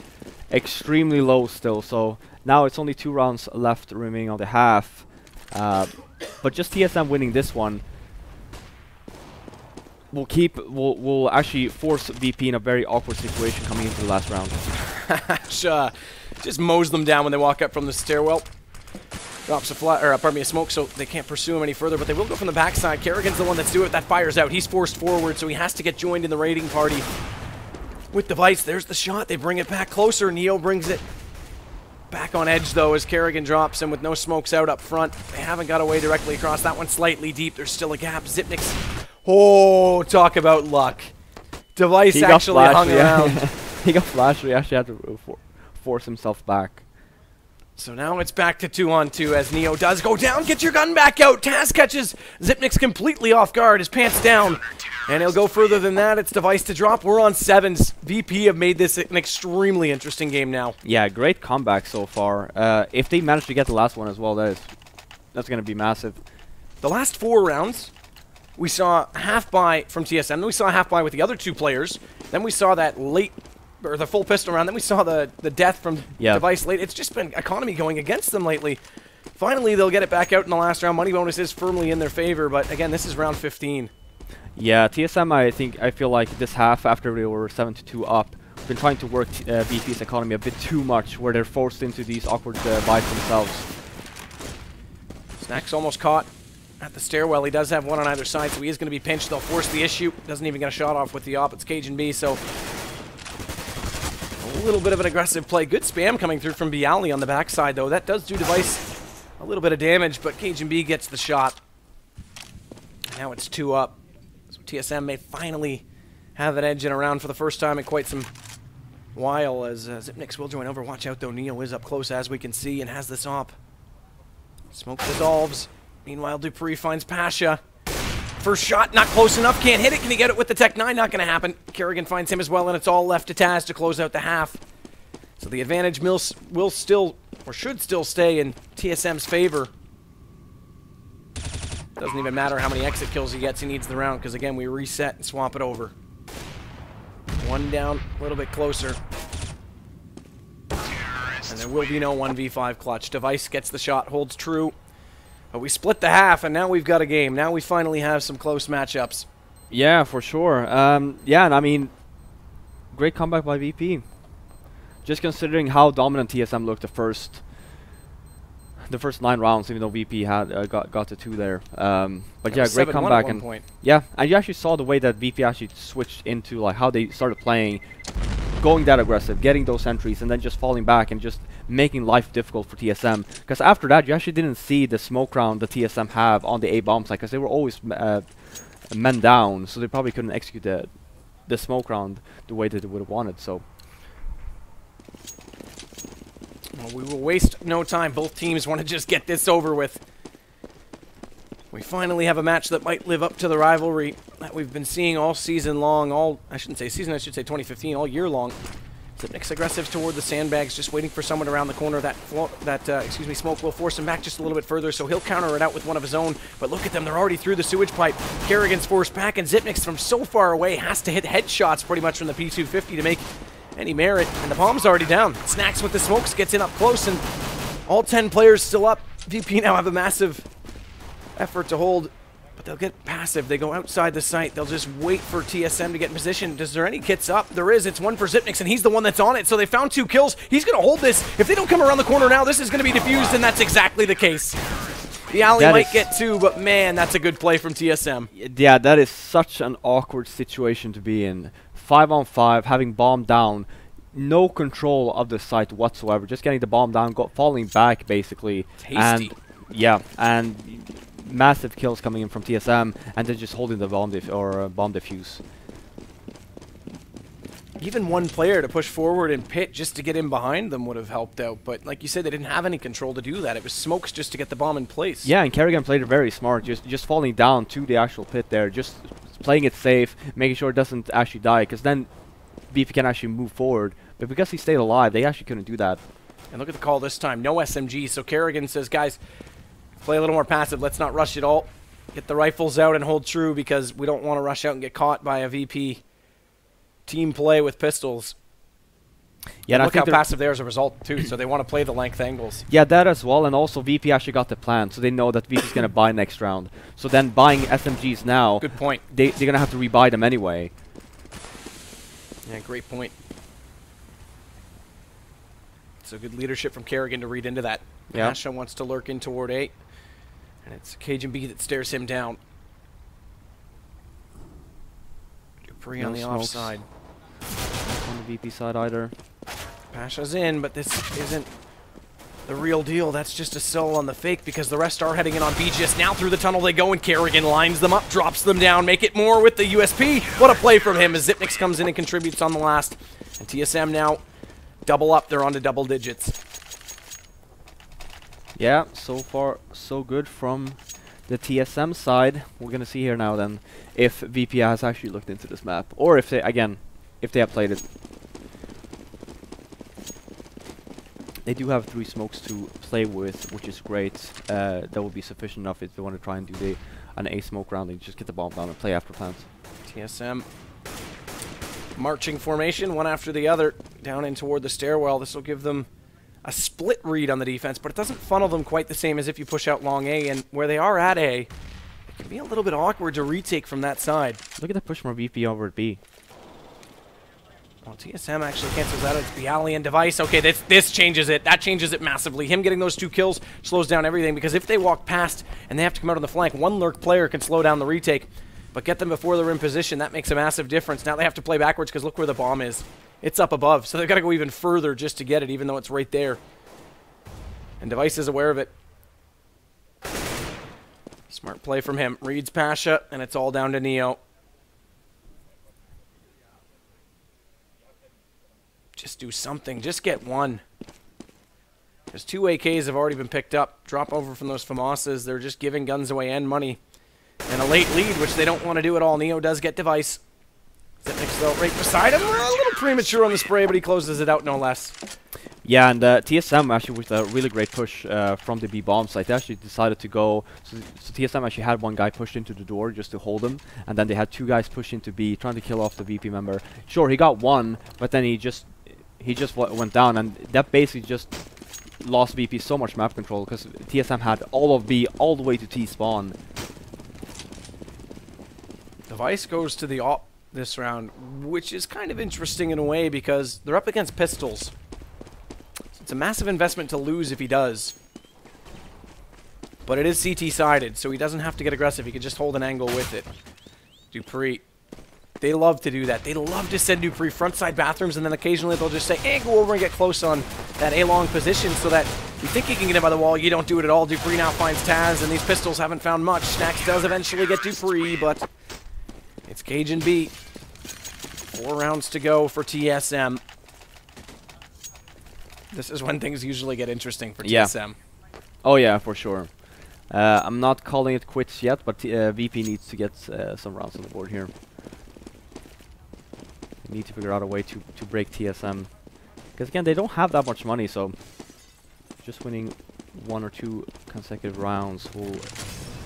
extremely low still. So now it's only 2 rounds left remaining on the half. But just TSM winning this one will actually force VP in a very awkward situation coming into the last round. Just mows them down when they walk up from the stairwell. Drops a smoke, so they can't pursue him any further, but they will go from the backside. Kerrigan's the one that's doing it. That fires out. He's forced forward, so he has to get joined in the raiding party. With Device, there's the shot. They bring it back closer. Neo brings it back on edge, though, as Kerrigan drops him with no smokes out up front. They haven't got away directly across. That one slightly deep. There's still a gap. Xyp9x. Oh, talk about luck. Device actually hung around. He got flashed, so he actually had to force himself back. So now it's back to 2-on-2 as Neo does go down. Get your gun back out. Taz catches Xyp9x completely off guard. His pants down. And he'll go further than that. It's Device to drop. We're on 7s. VP have made this an extremely interesting game now. Yeah, great comeback so far. If they manage to get the last one as well, that's going to be massive. The last 4 rounds, we saw half buy from TSM. Then we saw a half buy with the other 2 players. Then we saw that late, or the full pistol round. Then we saw the death from Device late. It's just been economy going against them lately. Finally, they'll get it back out in the last round. Money bonus is firmly in their favor, but again, this is round 15. Yeah, TSM, I feel like this half, after they were 7-2 up, been trying to work VP's economy a bit too much, where they're forced into these awkward buys themselves. Snacks almost caught at the stairwell. He does have one on either side, so he is going to be pinched. They'll force the issue. Doesn't even get a shot off with the op. It's Cajun-B, so a little bit of an aggressive play. Good spam coming through from Bialy on the backside, though. That does do Device a little bit of damage, but Cajun-B gets the shot. Now it's 2 up. So TSM may finally have an edge in a round for the first time in quite some while, as Xyp9x will join over. Watch out, though. Neo is up close, as we can see, and has this op. Smoke dissolves. Meanwhile, Dupree finds Pasha. First shot, not close enough. Can't hit it. Can he get it with the Tech 9? Not going to happen. Kerrigan finds him as well, and it's all left to Taz to close out the half. So the advantage will still, or should still stay in TSM's favor. Doesn't even matter how many exit kills he gets. He needs the round, because again, we reset and swap it over. 1 down, a little bit closer. And there will be no 1v5 clutch. Device gets the shot, holds true. But we split the half, and now we've got a game. Now we finally have some close matchups. Yeah, for sure. Yeah, and I mean, great comeback by VP. Just considering how dominant TSM looked the first 9 rounds, even though VP had got the 2 there. But yeah, great comeback. And yeah, and you actually saw the way that VP actually switched into like how they started playing, going that aggressive, getting those entries, and then just falling back and just making life difficult for TSM. Because after that, you actually didn't see the smoke round the TSM have on the A bomb site, because they were always men down, so they probably couldn't execute the smoke round the way that they would have wanted. So. Well, we will waste no time. Both teams want to just get this over with. We finally have a match that might live up to the rivalry that we've been seeing all season long. I shouldn't say season, I should say 2015, all year long. Xyp9x aggressive toward the sandbags, just waiting for someone around the corner. Smoke will force him back just a little bit further, so he'll counter it out with one of his own. But look at them, they're already through the sewage pipe. Kerrigan's forced back, and Xyp9x from so far away has to hit headshots pretty much from the P250 to make any merit, and the bomb's already down. Snacks with the smokes, gets in up close, and all 10 players still up. VP now have a massive effort to hold, but they'll get passive. They go outside the site. They'll just wait for TSM to get in position. Is there any kits up? There is. It's one for Xyp9x, and he's the one that's on it, so they found 2 kills. He's going to hold this. If they don't come around the corner now, this is going to be defused, and that's exactly the case. The alley might get 2, but man, that's a good play from TSM. Yeah, that is such an awkward situation to be in. 5-on-5, having bomb down, no control of the site whatsoever, just getting the bomb down, falling back basically. Tasty. And yeah, and massive kills coming in from TSM, and then just holding the bomb defuse. Even one player to push forward and pit just to get in behind them would have helped out, but like you said, they didn't have any control to do that. It was smokes just to get the bomb in place. Yeah, and Kerrigan played it very smart, just falling down to the actual pit there, just playing it safe, making sure it doesn't actually die, because then VP can actually move forward. But because he stayed alive, they actually couldn't do that. And look at the call this time. No SMG. So Kerrigan says, guys, play a little more passive. Let's not rush it all. Get the rifles out and hold true because we don't want to rush out and get caught by a VP team play with pistols. Yeah, and and look I how think passive they are as a result, too. So they want to play the length angles. yeah, that as well, and also VP actually got the plan, so they know that VP is going to buy next round. So then buying SMGs now, Good point. they're going to have to rebuy them anyway. Yeah, great point. So good leadership from Kerrigan to read into that. Yeah. Pasha wants to lurk in toward A. And it's Cajun B that stares him down. Dupree on No the smokes. offside. Not on the VP side either. Pasha's in, but this isn't the real deal. That's just a sell on the fake because the rest are heading in on B. Just now through the tunnel they go, and Kerrigan lines them up, drops them down, make it more with the USP. What a play from him as Zipnix comes in and contributes on the last. And TSM now double up. They're on to double digits. Yeah, so far so good from the TSM side. We're going to see here now then if VP has actually looked into this map, or if they, again, if they have played it. They do have 3 smokes to play with, which is great. That will be sufficient enough if they want to try and do an A smoke round. They just get the bomb down and play after plants. TSM marching formation, one after the other, down in toward the stairwell. This will give them a split read on the defense, but it doesn't funnel them quite the same as if you push out long A. And where they are at A, it can be a little bit awkward to retake from that side. Look at the push from VP over at B. Well, TSM actually cancels out. It's Bialy and Device. Okay, this changes it. That changes it massively. Him getting those 2 kills slows down everything because if they walk past and they have to come out on the flank, one lurk player can slow down the retake. But get them before they're in position. That makes a massive difference. Now they have to play backwards because look where the bomb is. It's up above. So they've got to go even further just to get it, even though it's right there. And Device is aware of it. Smart play from him. Reads Pasha, and it's all down to Neo. Just do something. Just get one. There's 2 AKs have already been picked up. Drop over from those FAMASas. They're just giving guns away and money. And a late lead, which they don't want to do at all. Neo does get Device. Zipnix, though, right beside him. A little premature on the spray, but he closes it out no less. Yeah, and TSM actually with a really great push from the B bomb site. They actually decided to go. So TSM actually had 1 guy pushed into the door just to hold him, and then they had 2 guys push into B, trying to kill off the VP member. Sure, he got 1, but then he just went down, and that basically just lost VP so much map control because TSM had all of B all the way to T spawn. Device goes to the op this round, which is kind of interesting in a way because they're up against pistols. It's a massive investment to lose if he does. But it is CT-sided, so he doesn't have to get aggressive. He can just hold an angle with it. Dupree. They love to do that. They love to send Dupree frontside bathrooms, and then occasionally they'll just say, hey, go over and get close on that A-long position so that you think you can get him by the wall. You don't do it at all. Dupree now finds Taz, and these pistols haven't found much. Snacks does eventually get Dupree, but it's Cajun B. 4 rounds to go for TSM. This is when things usually get interesting for TSM. Oh yeah, for sure. I'm not calling it quits yet, but VP needs to get some rounds on the board here. They need to figure out a way to break TSM. Because again, they don't have that much money, so just winning 1 or 2 consecutive rounds will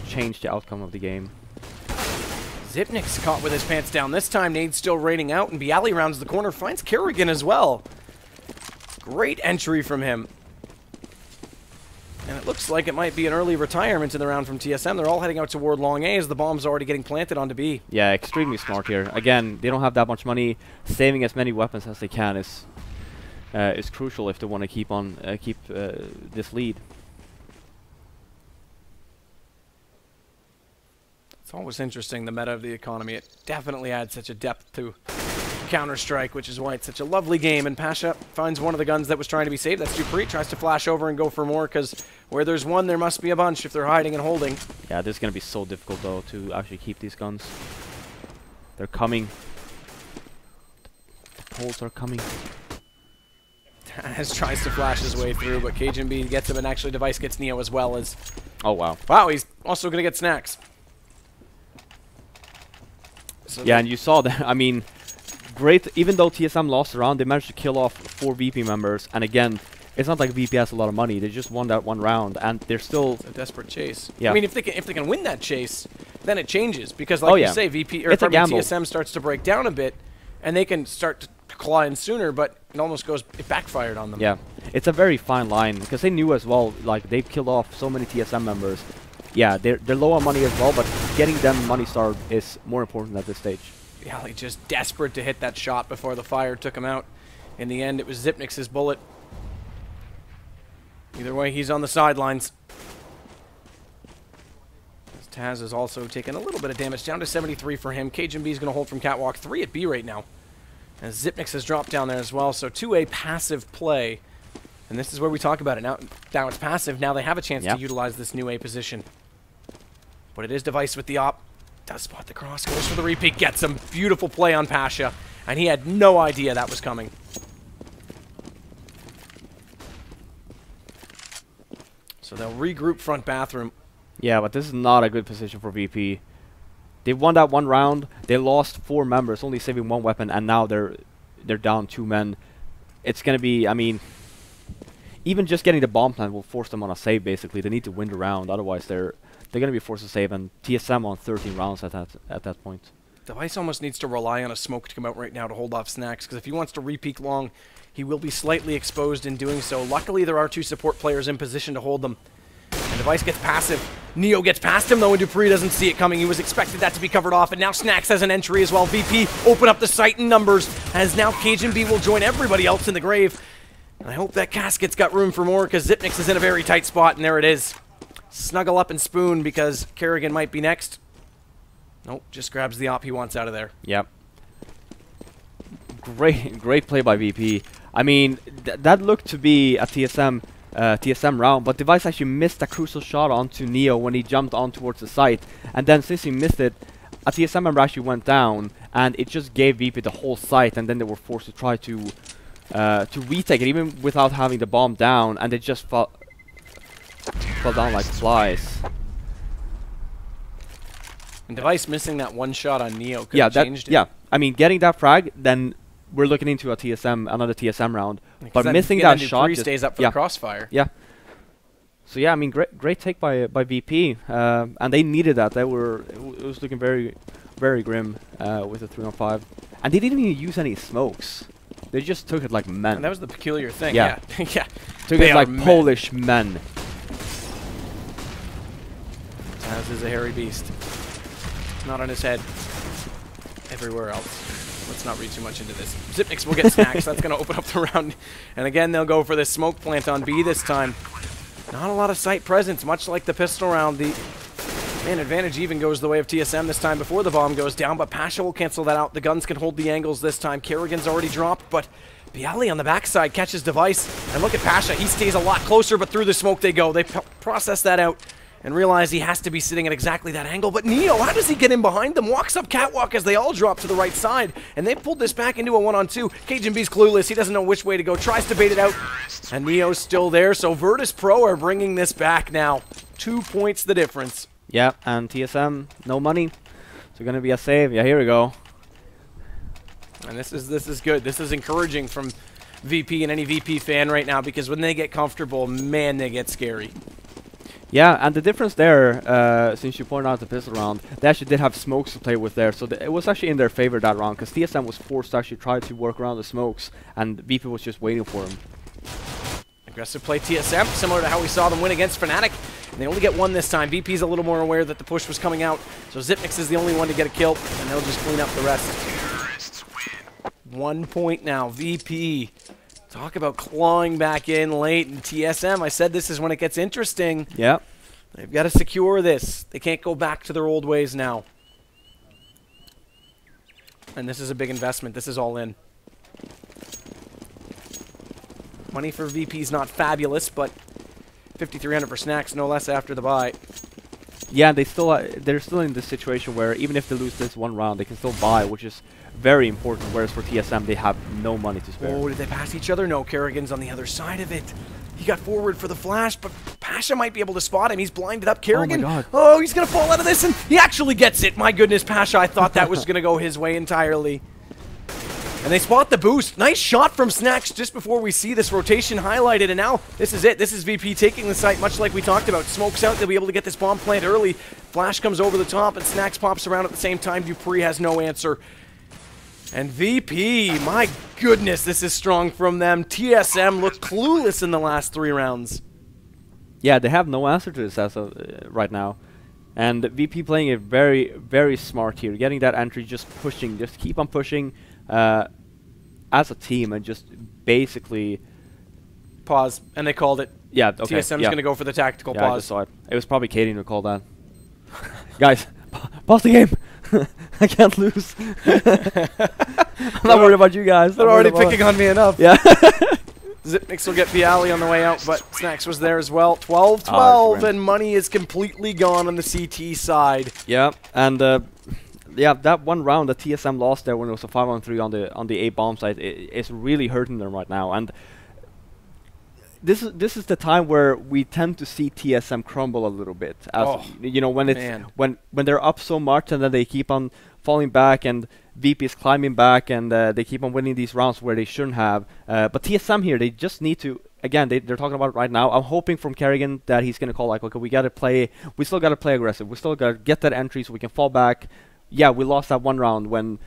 change the outcome of the game. Zipnix caught with his pants down. This time, Nade's still raining out, and Bialy rounds the corner, finds Kerrigan as well. Great entry from him. And it looks like it might be an early retirement in the round from TSM. They're all heading out toward long A as the bomb's already getting planted onto B. Yeah, extremely smart here. Again, they don't have that much money. Saving as many weapons as they can is crucial if they want to keep this lead. It's always interesting, the meta of the economy. It definitely adds such a depth to Counter-Strike, which is why it's such a lovely game. And Pasha finds one of the guns that was trying to be saved. That's Dupree. Tries to flash over and go for more, because where there's one, there must be a bunch if they're hiding and holding. Yeah, this is going to be so difficult, though, to actually keep these guns. They're coming. The poles are coming. Taz tries to flash his way through, but Cajun B gets him, and actually Device gets Neo as well as... Oh, wow. Wow, he's also going to get Snacks. So yeah, and you saw that. I mean, great. Even though TSM lost the round, they managed to kill off 4 VP members. And again, it's not like VP has a lot of money. They just won that one round, and they're still a desperate chase. Yeah. I mean, if they can win that chase, then it changes because, like you say, VP or It's a gamble. TSM starts to break down a bit, and they can start to claw in sooner. But it backfired on them. Yeah, it's a very fine line because they knew as well. Like they've killed off so many TSM members. Yeah, they're low on money as well, but getting them money starved is more important at this stage. Yeah, just desperate to hit that shot before the fire took him out. In the end, it was Xyp9x's bullet. Either way, he's on the sidelines. Taz has also taken a little bit of damage, down to 73 for him. cajunb is going to hold from Catwalk, 3 at B right now. As Xyp9x has dropped down there as well, so 2A passive play. And this is where we talk about it. Now it's passive, now they have a chance to utilize this new A position. But it is Device with the op. Does spot the cross, goes for the repeat, gets him. Beautiful play on Pasha, and he had no idea that was coming. So they'll regroup front bathroom. Yeah, but this is not a good position for VP. They won that one round. They lost 4 members, only saving 1 weapon, and now they're down 2 men. It's gonna be, I mean, even just getting the bomb plant will force them on a save. Basically, they need to win the round, otherwise they're gonna be forced to save. And TSM on 13 rounds at that point. Device almost needs to rely on a smoke to come out right now to hold off Snacks, because if he wants to re-peek long, he will be slightly exposed in doing so. Luckily, there are 2 support players in position to hold them. And Device gets passive. Neo gets past him, though, and dupreeh doesn't see it coming. He was expected that to be covered off, and now Snacks has an entry as well. VP open up the site in numbers, as now cajunb will join everybody else in the grave. And I hope that Casket's got room for more, because Xyp9x is in a very tight spot, and there it is. Snuggle up and spoon, because Karrigan might be next. Nope, just grabs the op he wants out of there. Yep. Great play by VP. I mean, that looked to be a TSM round, but Device actually missed a crucial shot onto Neo when he jumped on towards the site. And then since he missed it, a TSM member actually went down, and it just gave VP the whole site, and then they were forced to try to retake it, even without having the bomb down, and they just fell down like flies. And Device missing that one shot on Neo could have changed it. Yeah, I mean, getting that frag, then we're looking into another TSM round. But missing that shot just stays up for the crossfire. Yeah. So yeah, I mean, great take by VP, and they needed that. It was looking very, very grim with the 3-on-5, and they didn't even use any smokes. They just took it like men. And that was the peculiar thing. Yeah, yeah. Took it like Polish men. Taz is a hairy beast. Not on his head. Everywhere else. Let's not read too much into this. Xyp9x will get Snacks. That's going to open up the round. And again, they'll go for this smoke plant on B this time. Not a lot of site presence, much like the pistol round. The advantage even goes the way of TSM this time before the bomb goes down, but Pasha will cancel that out. The guns can hold the angles this time. Karrigan's already dropped, but byali on the backside catches Device. And look at Pasha. He stays a lot closer, but through the smoke they go. They process that out and realize he has to be sitting at exactly that angle. But Neo, how does he get in behind them? Walks up Catwalk as they all drop to the right side, and they pulled this back into a 1-on-2. cajunb's clueless. He doesn't know which way to go. Tries to bait it out, and Neo's still there. So Virtus Pro are bringing this back now. 2 points the difference. Yeah, and TSM, no money. So gonna be a save. Yeah, here we go. And this is good. This is encouraging from VP and any VP fan right now, because when they get comfortable, man, they get scary. Yeah, and the difference there, since you pointed out the pistol round, they actually did have smokes to play with there, so it was actually in their favor that round, because TSM was forced to actually try to work around the smokes, and VP was just waiting for him. Aggressive play TSM, similar to how we saw them win against Fnatic. And they only get 1 this time. VP's a little more aware that the push was coming out, so Xyp9x is the only one to get a kill, and they'll just clean up the rest. 1 point now, VP. Talk about clawing back in late, and TSM, I said this is when it gets interesting. Yeah. They've got to secure this. They can't go back to their old ways now. And this is a big investment. This is all in. Money for VP is not fabulous, but 5,300 for Snacks, no less after the buy. Yeah, they're still in this situation where even if they lose this one round, they can still buy, which is very important, whereas for TSM, they have no money to spare. Oh, did they pass each other? No, Karrigan's on the other side of it. He got forward for the flash, but Pasha might be able to spot him. He's blinded up. Karrigan, oh my God. Oh, he's going to fall out of this, and he actually gets it. My goodness, Pasha, I thought that was going to go his way entirely. And they spot the boost. Nice shot from Snacks just before we see this rotation highlighted. And now this is it. This is VP taking the site, much like we talked about. Smokes out. They'll be able to get this bomb plant early. Flash comes over the top, and Snacks pops around at the same time. dupreeh has no answer. And VP, my goodness, this is strong from them. TSM look clueless in the last 3 rounds. Yeah, they have no answer to this as of right now. And VP playing it very, very smart here. Getting that entry, just pushing, just keep on pushing as a team and just basically... Pause. And they called it. Yeah, okay. TSM's going to go for the tactical I pause. just saw it. It was probably Katie who called that. Guys, pause the game. I can't lose. I'm not worried about you guys. They're already picking on me enough. Yeah. Xyp9x will get Bialy on the way out, but Snacks was there as well. 12-12, Oh, and money is completely gone on the CT side. Yeah, and yeah, that one round that TSM lost there when it was a 5-on-3 on the A bomb site is really hurting them right now. And this is the time where we tend to see TSM crumble a little bit. As you know, when it's when they're up so much and then they keep on falling back and VP is climbing back and they keep on winning these rounds where they shouldn't have. But TSM here, they just need to. Again, they're talking about it right now. I'm hoping from Kerrigan that he's gonna call like, okay, we still gotta play aggressive. We still gotta get that entry so we can fall back. Yeah, we lost that one round when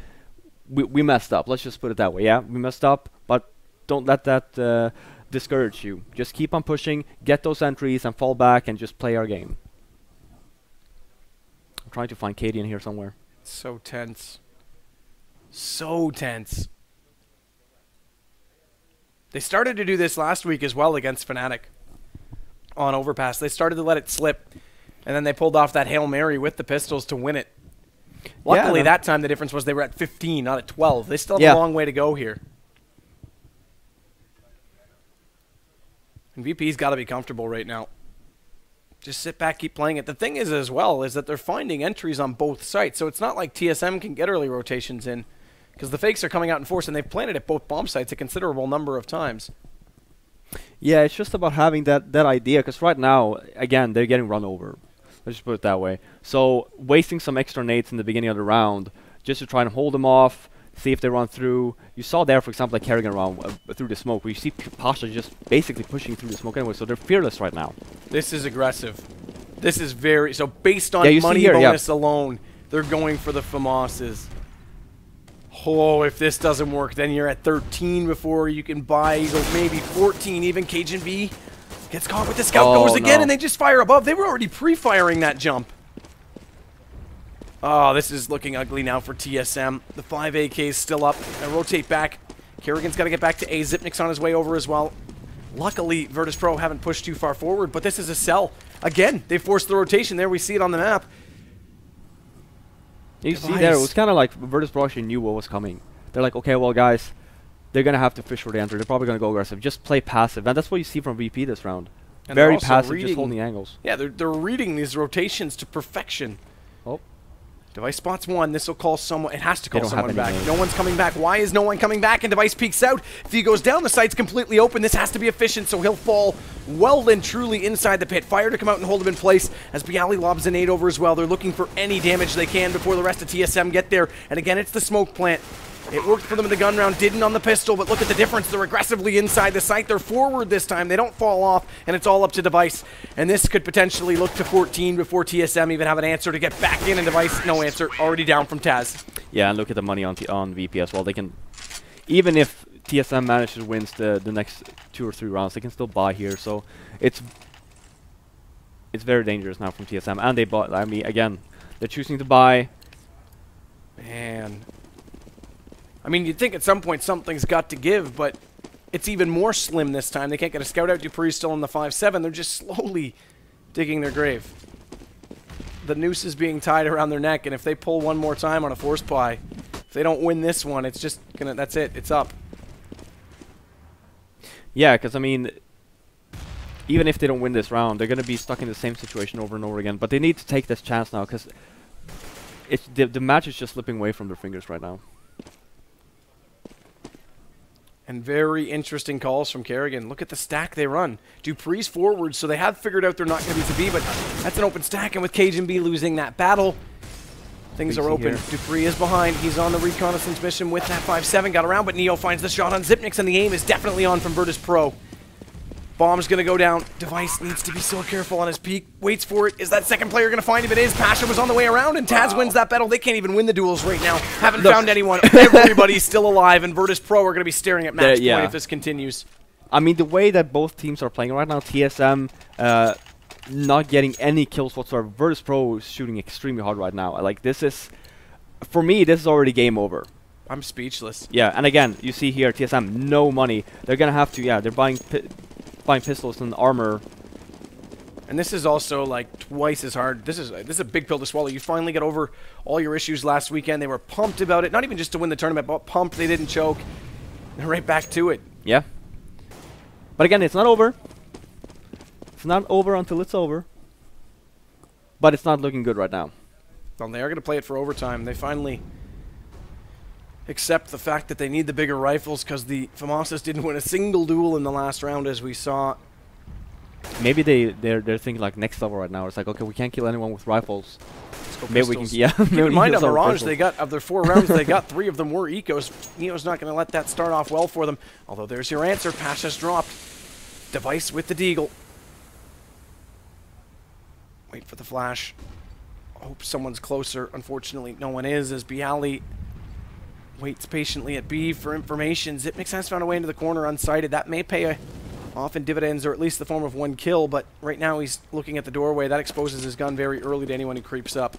we messed up. Let's just put it that way. Yeah, we messed up, but don't let that discourage you. Just keep on pushing, get those entries, and fall back and just play our game. I'm trying to find Katie in here somewhere. So tense. So tense. They started to do this last week as well against Fnatic on Overpass. They started to let it slip, and then they pulled off that Hail Mary with the pistols to win it. Luckily, that time the difference was they were at 15, not at 12. They still have a long way to go here. And VP's got to be comfortable right now. Just sit back, keep playing it. The thing is as well is that they're finding entries on both sites, so it's not like TSM can get early rotations in because the fakes are coming out in force, and they've planted at both bomb sites a considerable number of times. Yeah, it's just about having that idea, because right now, again, they're getting run over. Let's just put it that way. So wasting some extra nades in the beginning of the round just to try and hold them off, see if they run through. You saw there, for example, like Kerrigan around through the smoke, where you see Pasha just basically pushing through the smoke anyway, so they're fearless right now. This is aggressive. This is very... So based on money here, bonus alone, they're going for the FAMASes. Oh, if this doesn't work, then you're at 13 before you can buy. You go maybe 14 even. cajunb gets caught with the scout, goes again, and they just fire above. They were already pre-firing that jump. Oh, this is looking ugly now for TSM. The 5 AK is still up. Now rotate back. Kerrigan's got to get back to A. Xyp9x on his way over as well. Luckily, Virtus.pro haven't pushed too far forward, but this is a sell. Again, they forced the rotation there. We see it on the map. You see there, it was kind of like Virtus.pro actually knew what was coming. They're like, okay, well, guys, they're going to have to fish for the entry. They're probably going to go aggressive. Just play passive. And that's what you see from VP this round. And very passive, just holding the angles. Yeah, they're reading these rotations to perfection. Oh. Device spots one. This will call someone. It has to call someone back. No one's coming back. Why is no one coming back? And Device peeks out. If he goes down, the site's completely open. This has to be efficient, so he'll fall well and truly inside the pit. Fire to come out and hold him in place as Bialy lobs a nade over as well. They're looking for any damage they can before the rest of TSM get there. And again, it's the smoke plant. It worked for them in the gun round, didn't on the pistol, but look at the difference. They're aggressively inside the site. They're forward this time. They don't fall off, and it's all up to Device. And this could potentially look to 14 before TSM even have an answer to get back in, and Device, no answer, already down from Taz. Yeah, and look at the money on VP as well. They can, even if TSM manages to win the next 2 or 3 rounds, they can still buy here. So it's very dangerous now from TSM. And they bought, I mean, again, they're choosing to buy. Man. I mean, you'd think at some point something's got to give, but it's even more slim this time. They can't get a scout out. dupreeh's still in the 5-7. They're just slowly digging their grave. The noose is being tied around their neck, and if they pull one more time on a force buy, if they don't win this one, it's just gonna, that's it. It's up. Yeah, because, I mean, even if they don't win this round, they're going to be stuck in the same situation over and over again. But they need to take this chance now, because the match is just slipping away from their fingers right now. And very interesting calls from Kerrigan. Look at the stack they run. dupreeh's forward, so they have figured out they're not going to be to be, but that's an open stack, and with cajunb losing that battle, Things You are see open. here. Dupree is behind. He's on the reconnaissance mission with that 5-7. Got around, but Neo finds the shot on Zipnix, and the aim is definitely on from Virtus Pro. Bomb's going to go down. Device needs to be so careful on his peak. Waits for it. Is that second player going to find him? It is. Pasha was on the way around, and Taz wins that battle. They can't even win the duels right now. Haven't found anyone. Everybody's still alive, and Virtus Pro are going to be staring at match Yeah. point if this continues. I mean, the way that both teams are playing right now, TSM not getting any kills whatsoever. Virtus Pro is shooting extremely hard right now. Like, this is, for me, this is already game over. I'm speechless. Yeah, and again, you see here, TSM, no money. They're gonna have to, they're buying pistols and armor. And this is also like twice as hard. This is a big pill to swallow. You finally got over all your issues last weekend. They were pumped about it. Not even just to win the tournament, but pumped they didn't choke. They're right back to it. Yeah. But again, it's not over. It's not over until it's over. But it's not looking good right now. Well, they are going to play it for overtime. They finally accept the fact that they need the bigger rifles because the Famasas didn't win a single duel in the last round, as we saw. Maybe they're thinking like next level right now. It's like, okay, we can't kill anyone with rifles. Let's go Maybe we can, pistols. Keep in mind, on use our Mirage, pistols. they got, of their 4 rounds, they got 3 of them were ecos. Neo's not going to let that start off well for them. Although there's your answer. Pasha's dropped. Device with the Deagle. Wait for the flash. Hope someone's closer. Unfortunately, no one is, as Bialy waits patiently at B for information. Zipnix has found a way into the corner unsighted. That may pay off in dividends, or at least the form of 1 kill, but right now he's looking at the doorway. That exposes his gun very early to anyone who creeps up.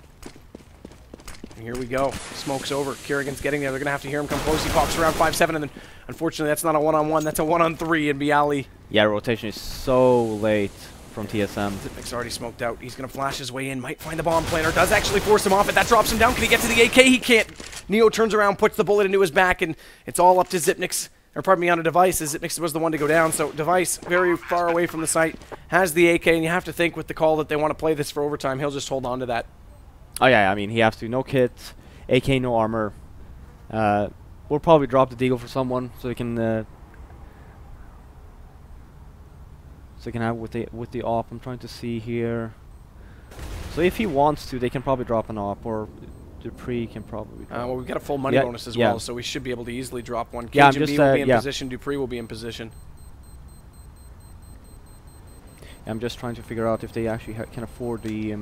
And here we go. Smoke's over. Kerrigan's getting there. They're going to have to hear him come close. He pops around 5-7, and then unfortunately that's not a 1-on-1. That's a 1-on-3, and Bialy. Yeah, rotation is so late from TSM. Zipnix already smoked out. He's going to flash his way in. Might find the bomb planter. Does actually force him off it. That drops him down. Can he get to the AK? He can't. Neo turns around, puts the bullet into his back, and it's all up to Zipnix. Or pardon me, on a Device, as Zipnix was the one to go down. So Device, very far away from the site, has the AK, and you have to think with the call that they want to play this for overtime, he'll just hold on to that. Oh yeah, I mean, he has to. No kit, AK, no armor. We'll probably drop the Deagle for someone so he can have with the op. I'm trying to see here. So if he wants to, they can probably drop an op, or Dupree can probably drop. Well, we've got a full money Yeah, bonus as yeah. well, so we should be able to easily drop one. Yeah, I'm Cajun just, B will be in yeah. position. Dupree will be in position. I'm just trying to figure out if they actually can afford the.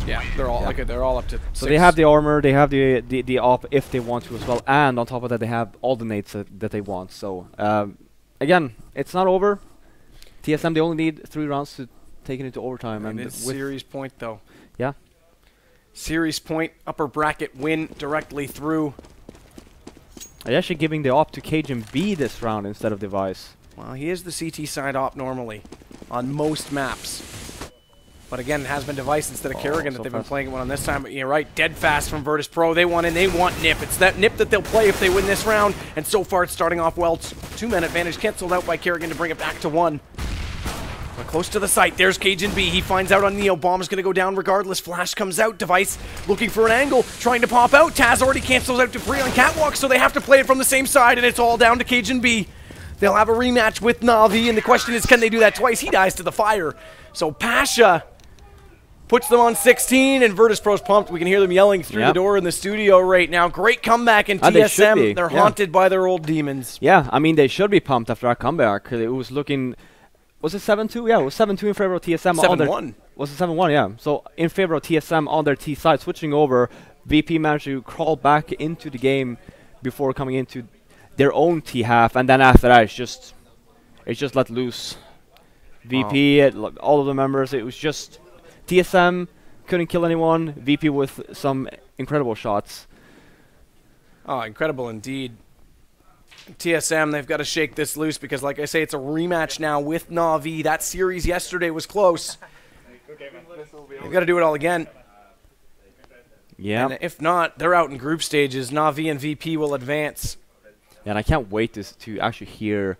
Yeah, they're all they're all up to. So 6. they have the armor, they have the op if they want to as well, and on top of that they have all the nades that they want. So again, it's not over. TSM, they only need 3 rounds to take it into overtime, And and it's with series point though. yeah. Series point, upper bracket win directly through. I'm actually giving the op to Cajun B this round instead of Device. Well, he is the CT side op normally on most maps. But again, it has been Device instead of Kerrigan that so they've been fast. playing it on this time. But you're right, dead fast from Virtus Pro. They want in, they want Nip. It's that Nip that they'll play if they win this round. And so far, it's starting off well. 2-man advantage canceled out by Kerrigan to bring it back to 1. We're close to the site. There's Cajun B. He finds out on Neo. Bomb's going to go down regardless. Flash comes out. Device looking for an angle, trying to pop out. Taz already cancels out Dupree on Catwalk, so they have to play it from the same side, and it's all down to Cajun B. They'll have a rematch with Na'Vi, and the question is, can they do that twice? He dies to the fire. So Pasha puts them on 16, and Virtus Pro's pumped. We can hear them yelling through the door in the studio right now. Great comeback in They should TSM. be, They're yeah. haunted by their old demons. Yeah, I mean they should be pumped after our comeback. 'Cause it was looking, was it 7-2? Yeah, it was 7-2 in favor of TSM. on their- 7-1. Was it 7-1? Yeah. So in favor of TSM on their T side, switching over. VP managed to crawl back into the game before coming into their own T half, and then after that, it's just let loose. VP, all of the members, it was just TSM couldn't kill anyone. VP with some incredible shots. Oh, incredible indeed. TSM, they've got to shake this loose because, like I say, it's a rematch now with Na'Vi. That series yesterday was close. They've got to do it all again. Yeah. And if not, they're out in group stages. Na'Vi and VP will advance. And I can't wait to actually hear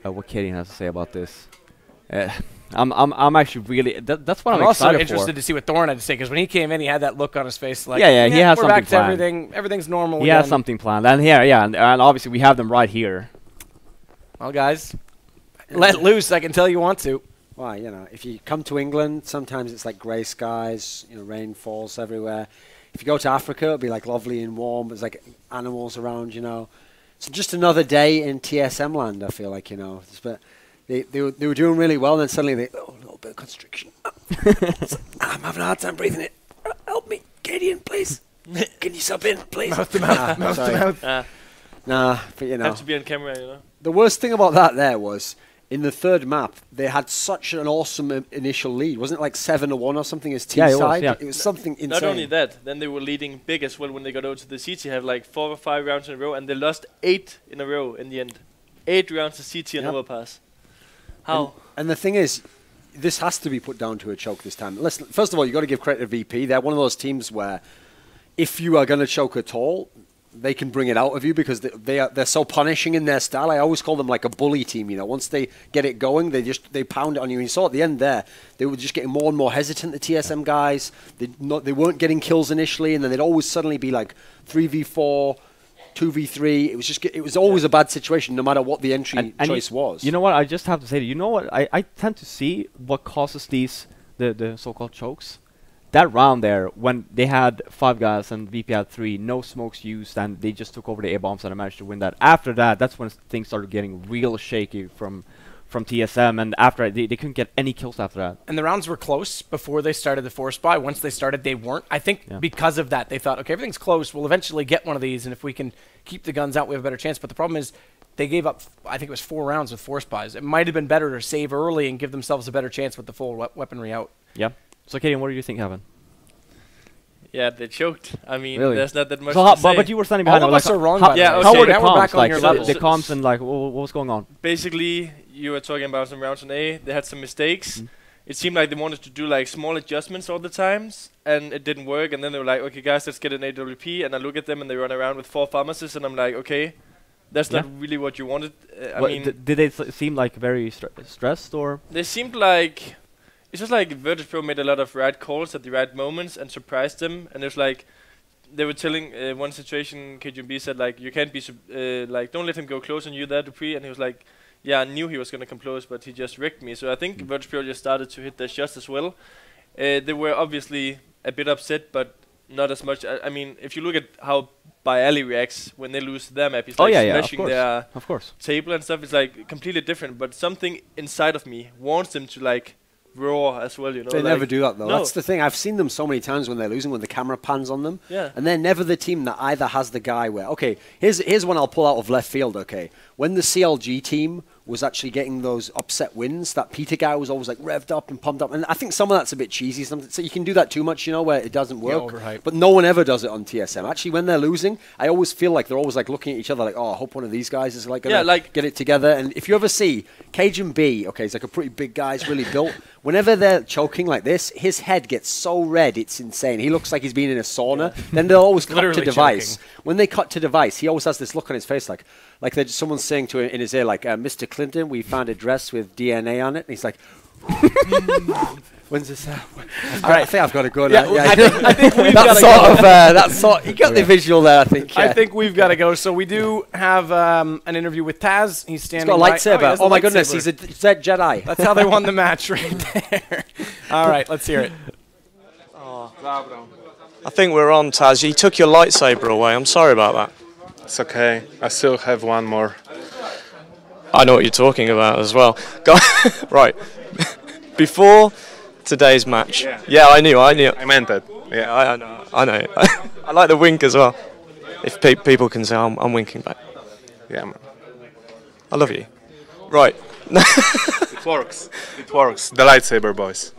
what Katie has to say about this. I'm actually really that's what I'm also excited interested for. to see what Thorin had to say because when he came in, he had that look on his face like, Yeah, he has we're back something to planned. everything. Everything's normal He again. has something planned, and here, and obviously we have them right here. Well, guys, let loose. I can tell you want to. Why, if you come to England, sometimes it's like grey skies, rain falls everywhere. If you go to Africa, it'll be like lovely and warm. There's like animals around, So just another day in TSM land, I feel like, But they were doing really well, and then suddenly a little bit of constriction. I'm having a hard time breathing it. Help me, Cadian, please. Can you sub in, please? Mouth to mouth, mouth to mouth. Nah, but Have to be on camera. The worst thing about that there was, in the third map, they had such an awesome initial lead. Wasn't it like 7-1 or something as T side? Yeah. It was something insane. Not only that, then they were leading big as well when they got over to the CT. Have like 4 or 5 rounds in a row, and they lost 8 in a row in the end. 8 rounds to CT and overpass. How? And the thing is, this has to be put down to a choke this time. Listen, first of all, you got to give credit to VP. They're one of those teams where, if you are going to choke at all, they can bring it out of you because they're so punishing in their style. I always call them like a bully team. Once they get it going, they pound it on you. And you saw at the end there, they were just getting more and more hesitant. The TSM guys, they weren't getting kills initially, and then they'd always suddenly be like 3v4, 2v3. It was always a bad situation, no matter what the entry choice was. You know what? I just have to say, you know what? I tend to see what causes the so-called chokes. That round there, when they had 5 guys and VP had 3, no smokes used, and they just took over the A-bombs and I managed to win that. After that, that's when things started getting real shaky from TSM, and after they couldn't get any kills after that. And the rounds were close before they started the force buy. Once they started, they weren't. I think because of that, they thought, okay, everything's close. We'll eventually get one of these, and if we can keep the guns out, we have a better chance. But the problem is they gave up, I think it was 4 rounds with force buys. It might have been better to save early and give themselves a better chance with the full weaponry out. Yeah. So, Cadian, what do you think happened? Yeah, they choked. I mean, really? there's not that much so to say. But you were standing behind All them. of us are wrong, by the way. Yeah, How were the now we're back comms? on Like, your level. the comms and like, what was going on? Basically, you were talking about some rounds on A. They had some mistakes. It seemed like they wanted to do like small adjustments all the times, and it didn't work. And then they were like, okay, guys, let's get an AWP. And I look at them, and they run around with 4 pharmacists, and I'm like, okay, that's not really what you wanted. I mean, did they seem like very stressed, or? They seemed like... It's just like Virtus Pro made a lot of right calls at the right moments and surprised them. And it's like... They were telling one situation, KGB said, like, you can't be, like, don't let him go close on you there, Dupree. And he was like, yeah, I knew he was going to come close, but he just wrecked me. So I think Virtus Pro just started to hit their shots as well. They were obviously a bit upset, but not as much. I mean, if you look at how Bialy reacts when they lose their map, he's like smashing their table and stuff. It's like completely different, but something inside of me wants them to, like, roar as well, They like never do that, though. No. That's the thing. I've seen them so many times when they're losing, when the camera pans on them. Yeah. And they're never the team that either has the guy where, okay, here's one I'll pull out of left field, okay. When the CLG team was actually getting those upset wins, that Peter guy was always like revved up and pumped up. And I think some of that's a bit cheesy. So you can do that too much, where it doesn't work. But no one ever does it on TSM. Actually, when they're losing, I always feel like they're always like looking at each other like, oh, I hope one of these guys is like going to get it together. And if you ever see Cajun B, okay, he's like a pretty big guy, he's really built. Whenever they're choking like this, his head gets so red, it's insane. He looks like he's been in a sauna. Then they'll always cut to device. When they cut to device, he always has this look on his face like someone's saying to him in his ear, like, Mr. Clinton, we found a dress with DNA on it. And he's like, when's this? All right, I think I've got to go now. Yeah, I think we've got to go. You got the visual there, I think. I think we've got to go. So we do have an interview with Taz. He's standing. He's got a lightsaber. Oh my goodness, he's a Jedi. That's how they won the match right there. All right, let's hear it. I think we're on, Taz. You took your lightsaber away. I'm sorry about that. It's okay. I still have one more. I know what you're talking about as well. Right. Before today's match. Yeah, I knew. I meant it. Yeah, I know. I like the wink as well. If people can say I'm winking back. Yeah, man. I love you. Right. It works. It works. The lightsaber boys.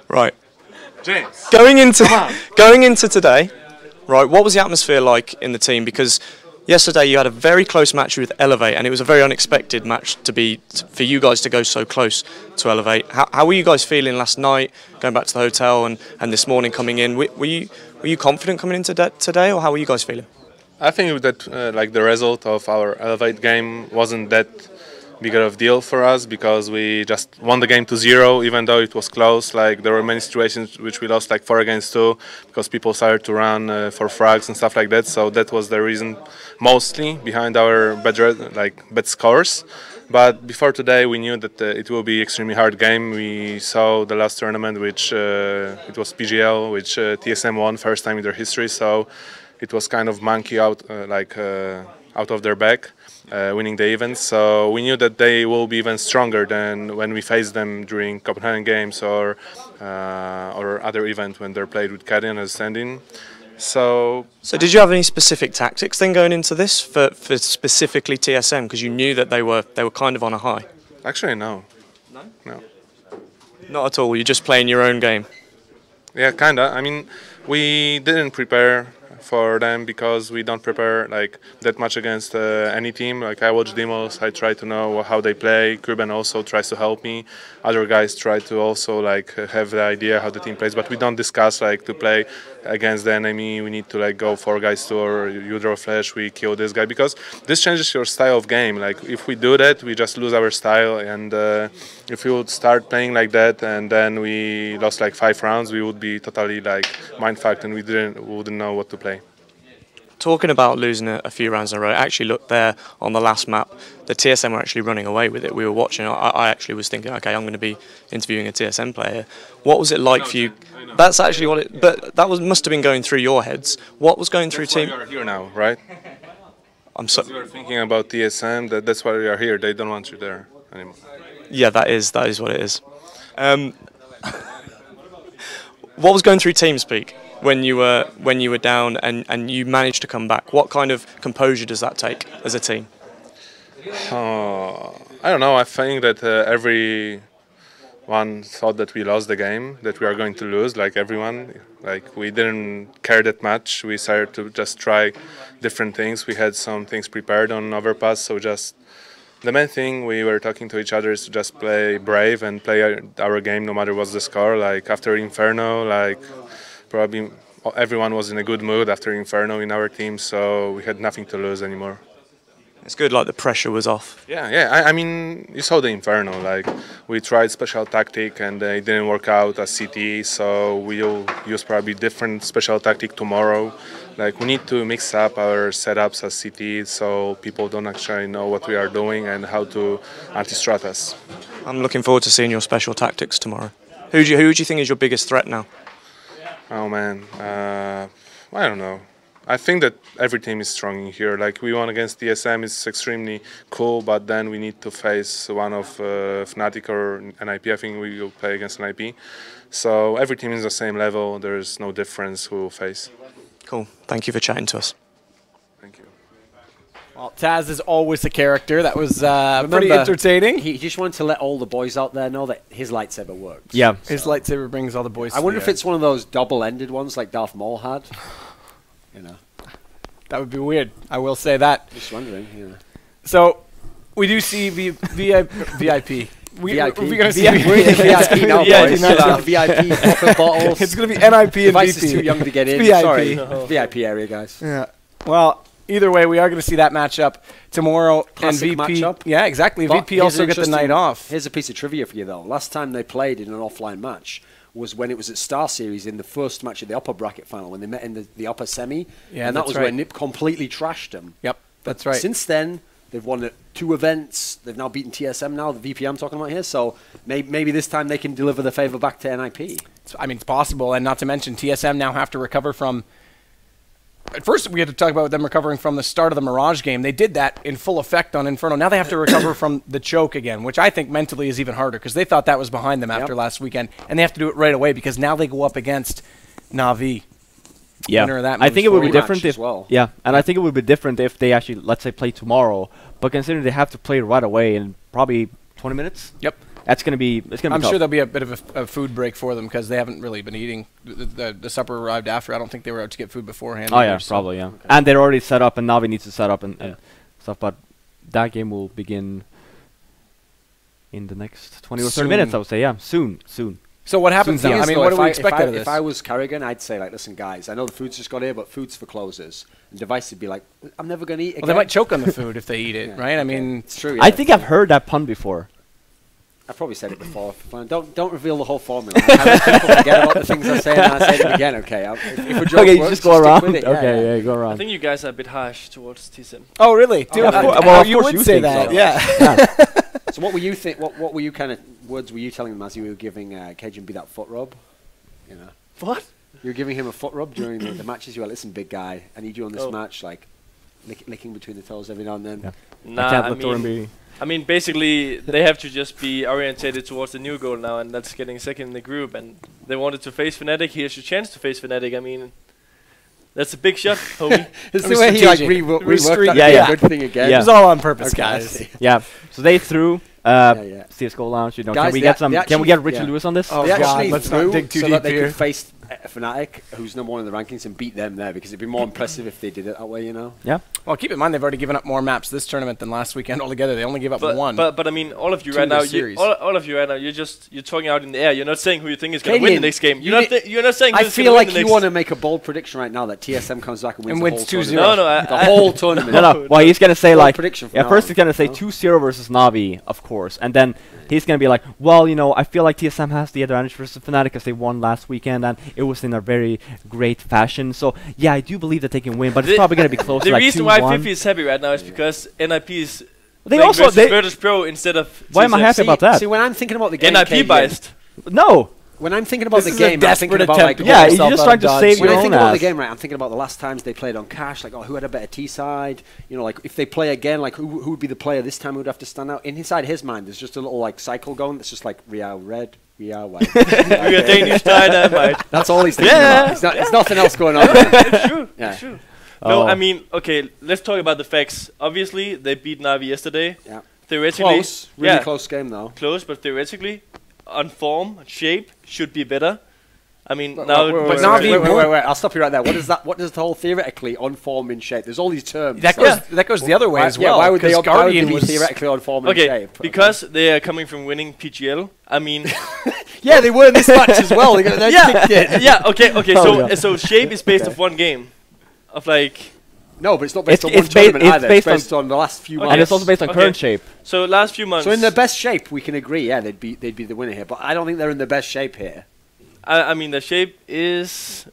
Right. James. Going into today, right, what was the atmosphere like in the team? Because yesterday you had a very close match with Elevate, and it was a very unexpected match for you guys to go so close to Elevate. How were you guys feeling last night, going back to the hotel, and this morning coming in? Were you confident coming into today, or how were you guys feeling? I think that like the result of our Elevate game wasn't that big of a deal for us, because we just won the game 2-0, even though it was close. Like, there were many situations which we lost, like 4 against 2, because people started to run for frags and stuff like that. So that was the reason mostly behind our bad scores. But before today, we knew that it will be extremely hard game. We saw the last tournament, which it was PGL, which TSM won first time in their history. So it was kind of monkey out, out of their bag, winning the event. So we knew that they will be even stronger than when we faced them during Copenhagen Games or other event when they're played with Cadian as stand-in. So did you have any specific tactics then going into this for specifically TSM, because you knew that they were kind of on a high? Actually, no. No. Not at all. You're just playing your own game. Yeah, kinda. I mean, we didn't prepare for them because we don't prepare like that much against any team. Like I watch demos, I try to know how they play. Kurban also tries to help me. Other guys try to also like have the idea how the team plays, but we don't discuss like to play against the enemy. We need to like go 4 guys to, or you draw flash, we kill this guy, because this changes your style of game. Like if we do that, we just lose our style. And if we would start playing like that and then we lost like 5 rounds, we would be totally like mind-fucked and we wouldn't know what to play. Talking about losing a few rounds in a row, I actually looked there on the last map. The TSM were actually running away with it. We were watching. I actually was thinking, okay, I'm going to be interviewing a TSM player. What was it like for you? That's actually what it. But that must have been going through your heads. What was going through team? That's why you are here now, right? I'm so. You are thinking about TSM. That's why you are here. They don't want you there anymore. Yeah, that is what it is. What was going through TeamSpeak when you were down and you managed to come back? What kind of composure does that take as a team? I don't know. I think that everyone thought that we lost the game, that we are going to lose, like everyone. Like we didn't care that much. We decided to just try different things. We had some things prepared on Overpass, so just the main thing we were talking to each other is to just play brave and play our game no matter what's the score. Like after Inferno, like probably everyone was in a good mood after Inferno in our team, so we had nothing to lose anymore. It's good, like the pressure was off. Yeah. I mean, you saw the Inferno. Like we tried special tactic and it didn't work out as CT, so we'll use probably different special tactic tomorrow. Like we need to mix up our setups as CT so people don't actually know what we are doing and how to anti-strat us. I'm looking forward to seeing your special tactics tomorrow. Who do you think is your biggest threat now? Oh man, I don't know. I think that every team is strong in here. Like we won against TSM, it's extremely cool, but then we need to face one of Fnatic or NIP. I think we will play against NIP. So every team is the same level. There's no difference who will face. Cool. Thank you for chatting to us. Thank you. Well, Taz is always a character. That was pretty entertaining. He just wanted to let all the boys out there know that his lightsaber works. Yeah. His lightsaber brings all the boys. I wonder if it's one of those double-ended ones like Darth Maul had. You know. That would be weird. I will say that. Just wondering. Yeah. So we do see VIP. We're going to see We're in the VIP now, Yeah, boys. not So VIP proper bottles. It's going to be NIP and Device VP. is too young to get in. VIP. Sorry, VIP area, guys. Yeah. Well, either way, we are going to see that matchup tomorrow. Classic and VP. matchup. Yeah, exactly. But VP here's also an get the interesting- night off. Here's a piece of trivia for you, though. Last time they played in an offline match was when it was at Star Series in the first match of the upper bracket final, when they met in the upper semi. Yeah, and that that's was right. where NiP completely trashed them. Yep, that's right. Since then, they've won 2 events. They've now beaten TSM now, the VP I'm talking about here. So maybe this time they can deliver the favor back to NIP. I mean, it's possible. And not to mention, TSM now have to recover from... At first, we had to talk about them recovering from the start of the Mirage game. They did that in full effect on Inferno. Now they have to recover from the choke again, which I think mentally is even harder because they thought that was behind them after last weekend. And they have to do it right away because now they go up against Na'Vi. Yeah, Winner of that I moves think it would be forward. different Rematch if as well. Yeah, and I think it would be different if they actually, let's say, play tomorrow. But considering they have to play right away in probably 20 minutes, Yep. that's gonna be it's gonna. I'm be tough. sure there'll be a bit of a food break for them because they haven't really been eating. The supper arrived after. I don't think they were out to get food beforehand. Oh either, yeah, so- probably yeah. And they're already set up, and Na'Vi needs to set up and stuff. But that game will begin in the next 20 or 30 minutes. I would say, yeah, soon. So what happens Thing now? is, I mean, though, what if do we I- expect if I- out of this? If I was Carrigan, I'd say, like, listen, guys, I know the food's just got here, but food's for closers. And Device would be like, I'm never going to eat again. Well, they might choke on the food if they eat it, Yeah, right? I okay. mean, It's true. I yeah. think I've heard that pun before. I've probably said it before. Fine. Don't reveal the whole formula. I let people forget about the things I say, and I say them again. Okay. If a joke Okay, you works, just go stick around. with it, Okay, yeah, go I around. think you guys are a bit harsh towards TSM. oh really? Dude, of course- well, of you course would you say think that, so. yeah. Yeah. So what were you What were you kind of words were you telling them as you were giving KGB that foot rub? You know. What? You were giving him a foot rub during the matches. You were, listen, big guy, I need you on this match, like licking between the toes every now and then. Yeah. Nah, I can't let Thorin be. I mean, basically, they have to just be orientated towards the new goal now, and that's getting second in the group. And they wanted to face Fnatic. Here's your chance to face Fnatic. I mean, that's a big shot, homie. It's It the was way he like strategic. reworked that Yeah, good thing again. It Yeah. was all on purpose, Okay, I guys. see. Yeah. So they threw Yeah. CS:GO Lounge. You know, Guys, can we they get some? they Can we get actually- Richard yeah. Lewis on this? Oh, They God, actually let's not threw dig too so deep that they here. could face Fnatic, who's number 1 in the rankings, and beat them there because it'd be more impressive if they did it that way, you know. Yeah. Well, keep in mind they've already given up more maps this tournament than last weekend altogether. They only gave up one. But I mean, all of you Two right in the now, series. all of you right now, you're talking out in the air. You're not saying who you think is going to win the Kadian, next game. you You're not saying I who's going feel to like win the you next. want to make a bold prediction right now that TSM comes back and wins And the wins whole 2-0. tournament. No, The whole tournament. No. Well, he's gonna say Bold like, prediction from yeah. now First on, he's gonna say no? 2-0 versus Navi, of course, and then he's gonna be like, well, you know, I feel like TSM has the advantage versus Fnatic because they won last weekend and it was in a very great fashion. So yeah, I do believe that they can win, but it's probably gonna be close. The to like reason why 2-1. Fifi is happy right now is because NIP is They playing also- versus they- Virtus Pro instead of Why am I TSM. happy about that? See, when I'm thinking about the game, NIP KDM, biased. No. when I'm thinking about This the is a game, I'm desperate thinking about attempt like to Yeah, pull you're yourself just out trying of to dodge. save when your I own think about the ass. game, right, I'm thinking about the last times they played on Cash, like, oh, who had a better T side? You know, like if they play again, like who would be the player this time who would have to stand out? Inside his mind, there's just a little like cycle going. That's just like Real red, Real white. We are Danish Dynamite. That's all he's thinking Yeah. about. There's nothing else going on. It's true. Yeah. It's true. No, Oh. I mean, okay, let's talk about the facts. Obviously, they beat Navi yesterday. Yeah. Theoretically, Close, really yeah, close game though. close, but theoretically, on form, shape, should be better. I mean, But now, wait, I'll stop you right there. What is that? What does the whole theoretically on form in shape? There's all these terms. That goes that goes the other way as well. Why would they 'cause Guardian be was theoretically on form in okay, shape? because they are coming from winning PGL. I mean, Yeah, they were in this match as well. They yeah, kicked it. yeah, okay. Oh, So, yeah. so shape is based off one game, of like. No, but it's not based on It's one based- tournament it's either. based It's based on the last few Okay. months. And it's also based on Okay. current shape. So last few months. So in their best shape, we can agree. Yeah, they'd be the winner here. But I don't think they're in their best shape here. I mean, the shape is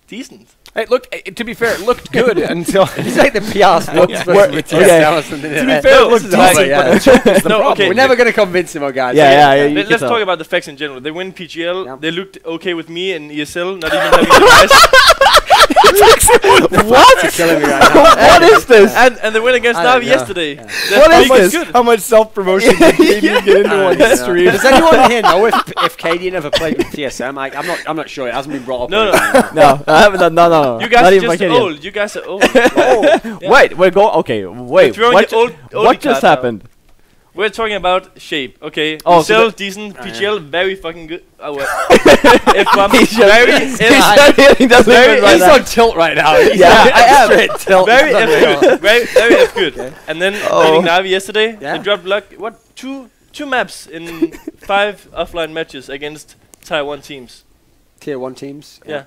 decent. It looked. To be fair, it looked good until. It's like the PR spokesperson Where- with okay. TSM or something. To be Yeah. fair, No, it looked this is decent, yeah. but the choke is the No, problem. okay. We're never going to convince him, guys. Yeah, yeah, Let- you let's can tell. talk about the facts in general. They win PGL. Yeah. They looked okay with me in ESL, not even having the best. What? You're killing me right now. What is this? And they win against I don't Navi know. yesterday. Yeah. That's What is big. this? Good. How much self-promotion did you get into on the stream? Does anyone here know if Katie ever played with TSM? I'm not sure. It hasn't been brought up. No, or no. anything. No, I haven't done. No. You guys Not are even just by Kenyan. old. You guys are old. Yeah. Wait, we're going. Okay, wait. throwing What, the old- what oldie just card now. happened? We're talking about shape, okay? Oh, so ESL, decent. PGL, very fucking good. Oh, well. He's just- very, he's just hitting the very- limit right He's now. on tilt right now. He's Yeah, on I am. straight tilt. very He's on F tilt. good. Very F good. And then Oh. winning Navi yesterday, Yeah. they dropped luck. What? Two maps in 5 offline matches against Tier 1 teams. Tier 1 teams. Yeah.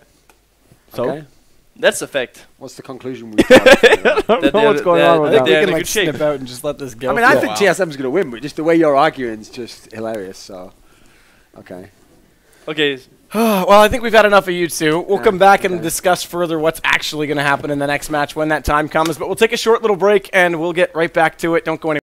So? Okay. That's a fact. What's the conclusion we've got? I don't That know what's they're- going they're- on with they're that. in We a can like good shape. snip out and just let this go. I mean, I for a think while. TSM's going to win, but just the way you're arguing is just hilarious. So, okay. Okay, Well, I think we've had enough of you two. We'll Yeah, come back and okay. discuss further what's actually going to happen in the next match when that time comes. But we'll take a short little break and we'll get right back to it. Don't go anywhere.